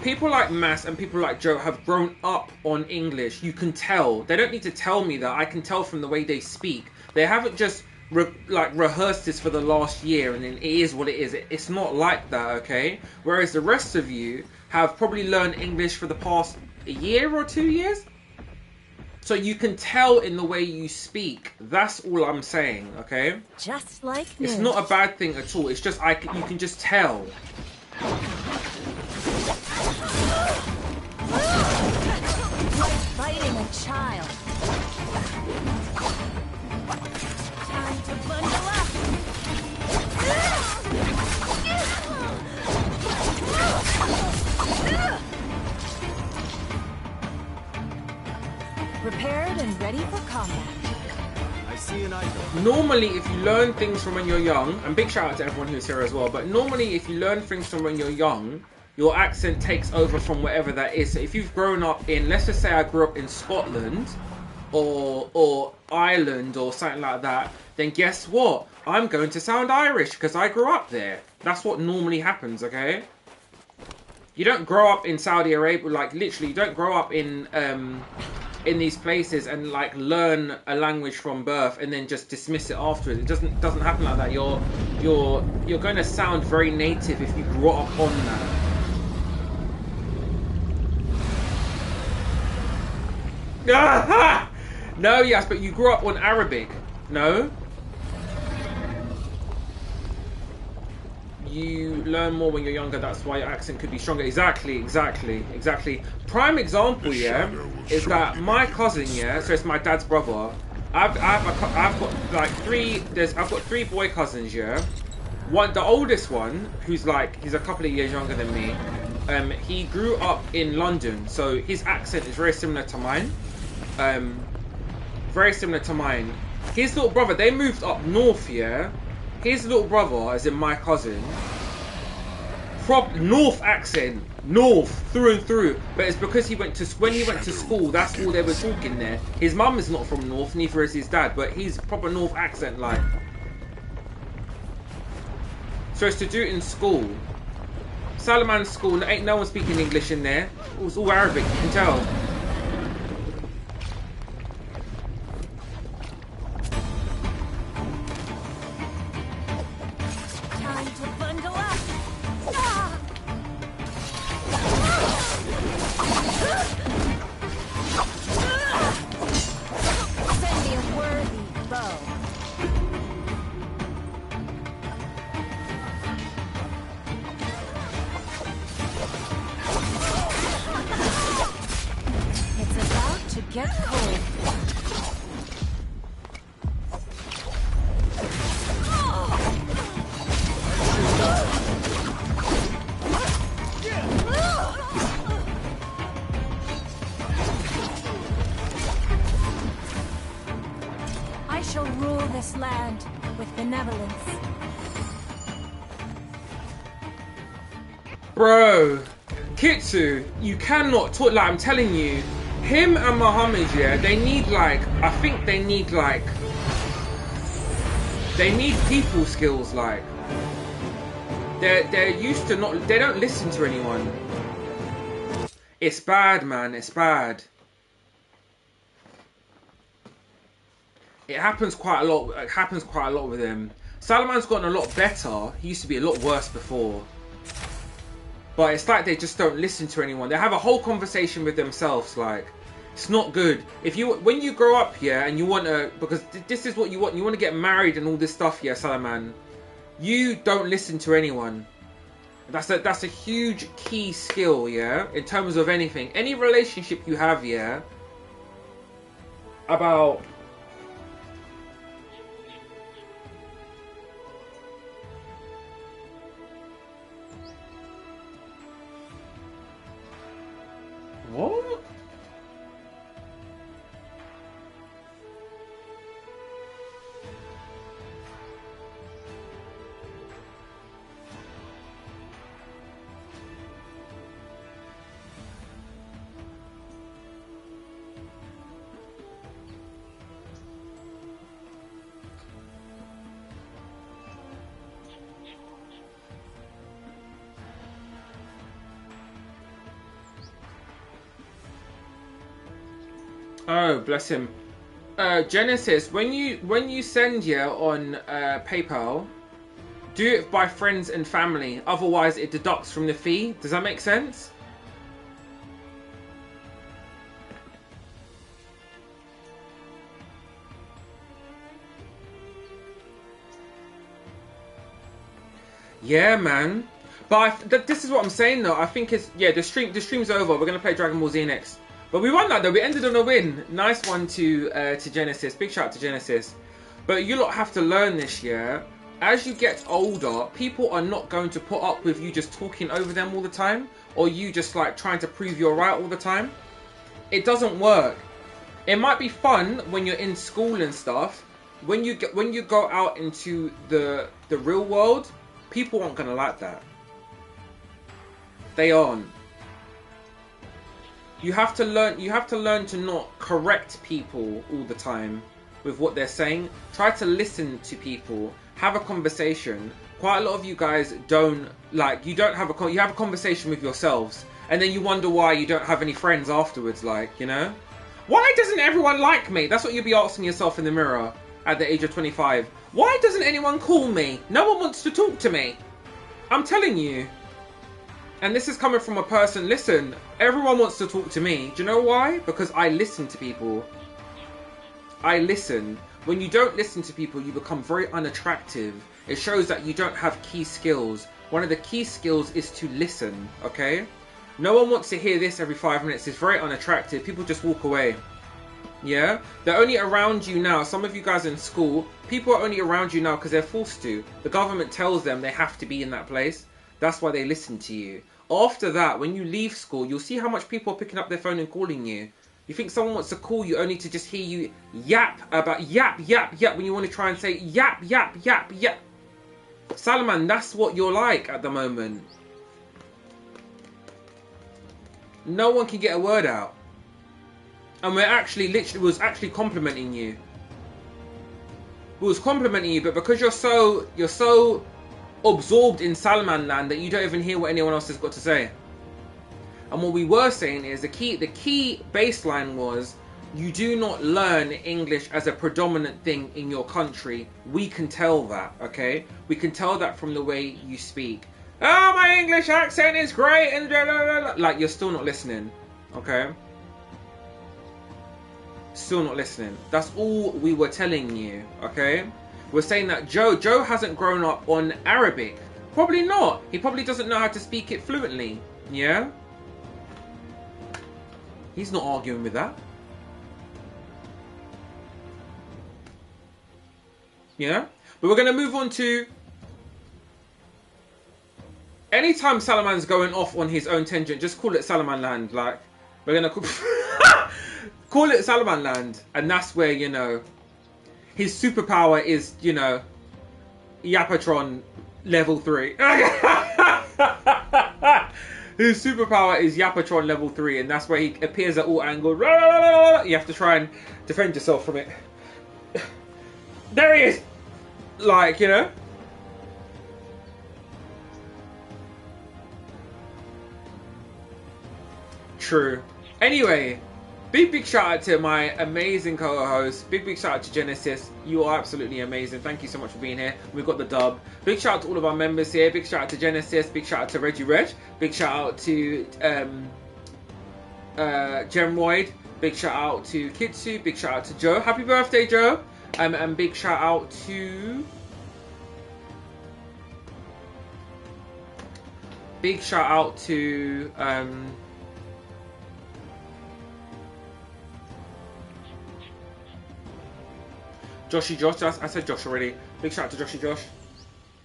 People like Mass and people like Joe have grown up on English. You can tell. They don't need to tell me that. I can tell from the way they speak. They haven't just rehearsed this for the last year and then it is what it is. It's not like that, okay? Whereas the rest of you have probably learned English for the past year or 2 years. So you can tell in the way you speak. That's all I'm saying, okay? Just like new. It's not a bad thing at all. It's just you can just tell. Fighting a child. Time to bundle up. Prepared and ready for combat. I see an icon. Normally, if you learn things from when you're young, and big shout out to everyone who's here as well, but normally if you learn things from when you're young, your accent takes over from whatever that is. So if you've grown up in, let's just say I grew up in Scotland, or Ireland, or something like that, then guess what? I'm going to sound Irish, because I grew up there. That's what normally happens, okay? You don't grow up in Saudi Arabia, like literally, you don't grow up in these places and like learn a language from birth and then just dismiss it afterwards. It doesn't happen like that. You're going to sound very native if you grew up on that. No, yes, but you grew up on Arabic. No? You learn more when you're younger, that's why your accent could be stronger. Exactly. Prime example, yeah, is that my cousin, yeah, so it's my dad's brother. I've got like I've got 3 boy cousins, yeah. The oldest one, who's like, he's a couple of years younger than me, he grew up in London, so his accent is very similar to mine. Very similar to mine. His little brother, they moved up north, yeah. His little brother, as in my cousin, north accent, north through and through. But it's because when he went to school, that's all they were talking there. His mum is not from north, neither is his dad, but he's proper north accent like. So it's to do it in school. Salaman's school, ain't no one speaking English in there. It was all Arabic, you can tell. Get cold. I shall rule this land with benevolence. Bro, Kitsu, you cannot talk, like, I'm telling you, him and Muhammad, yeah, they need, like, I think they need people skills, like, they're used to not, they don't listen to anyone. It's bad, man, it's bad. It happens quite a lot with him. Salaman's gotten a lot better. He used to be a lot worse before. But it's like they just don't listen to anyone. They have a whole conversation with themselves, like, it's not good. When you grow up, yeah, and you want to, because this is what you want to get married and all this stuff, yeah, Salaman, you don't listen to anyone. That's a huge key skill, yeah, in terms of anything. Any relationship you have, yeah, about... What? Oh, bless him. Genesis, when you send on PayPal, do it by friends and family. Otherwise, it deducts from the fee. Does that make sense? Yeah, man. But this is what I'm saying though. I think it's, yeah, the stream's over. We're gonna play Dragon Ball Z next. But we won that though. We ended on a win. Nice one to Genesis. Big shout out to Genesis. But you lot have to learn this, yeah. As you get older, people are not going to put up with you just talking over them all the time, or you just like trying to prove you're right all the time. It doesn't work. It might be fun when you're in school and stuff. When you go out into the real world, people aren't gonna like that. They aren't. You have to learn to not correct people all the time with what they're saying. Try to listen to people. Have a conversation. Quite a lot of you guys don't, like, you have a conversation with yourselves, and then you wonder why you don't have any friends afterwards, like, you know? Why doesn't everyone like me? That's what you'll be asking yourself in the mirror at the age of 25. Why doesn't anyone call me? No one wants to talk to me. I'm telling you. And this is coming from a person, listen, everyone wants to talk to me. Do you know why? Because I listen to people. I listen. When you don't listen to people, you become very unattractive. It shows that you don't have key skills. One of the key skills is to listen, okay? No one wants to hear this every 5 minutes. It's very unattractive. People just walk away. Yeah? They're only around you now. Some of you guys in school, people are only around you now because they're forced to. The government tells them they have to be in that place. That's why they listen to you. After that, when you leave school, you'll see how much people are picking up their phone and calling you. You think someone wants to call you only to just hear you yap about yap, when you want to try and say yap. Salaman, that's what you're like at the moment. No one can get a word out. And we're actually, was actually complimenting you. It was complimenting you, but because you're so absorbed in Salman land that you don't even hear what anyone else has got to say. And what we were saying is the key baseline was you do not learn English as a predominant thing in your country. We can tell that, okay? We can tell that from the way you speak. Oh, my English accent is great and blah, blah, blah, blah. Like, you're still not listening, okay? Still not listening. That's all we were telling you, okay? We're saying that Joe hasn't grown up on Arabic. Probably not. He probably doesn't know how to speak it fluently. Yeah? He's not arguing with that. Yeah? But we're going to move on to... Anytime Salaman's going off on his own tangent, just call it Salaman land. Like, we're going to... call it Salaman land. And that's where, you know... His superpower is, you know, Yapatron level 3. His superpower is Yapatron level 3, and that's where he appears at all angles. You have to try and defend yourself from it. There he is! Like, you know? True. Anyway, big shout out to my amazing co-host. Big shout out to Genesis. You are absolutely amazing. Thank you so much for being here. We've got the dub. Big shout out to all of our members here. Big shout out to Genesis. Big shout out to Reggie Reg. Big shout out to Gemroid. Big shout out to Kitsu. Big shout out to Joe. Happy birthday, Joe. And big shout out to Joshy Josh. I said Josh already. Big shout out to Joshy Josh.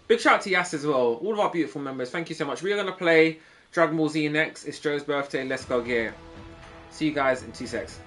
Big shout out to Yas as well. All of our beautiful members. Thank you so much. We are going to play Dragon Ball Z next. It's Joe's birthday. Let's go get it. See you guys in 2 secs.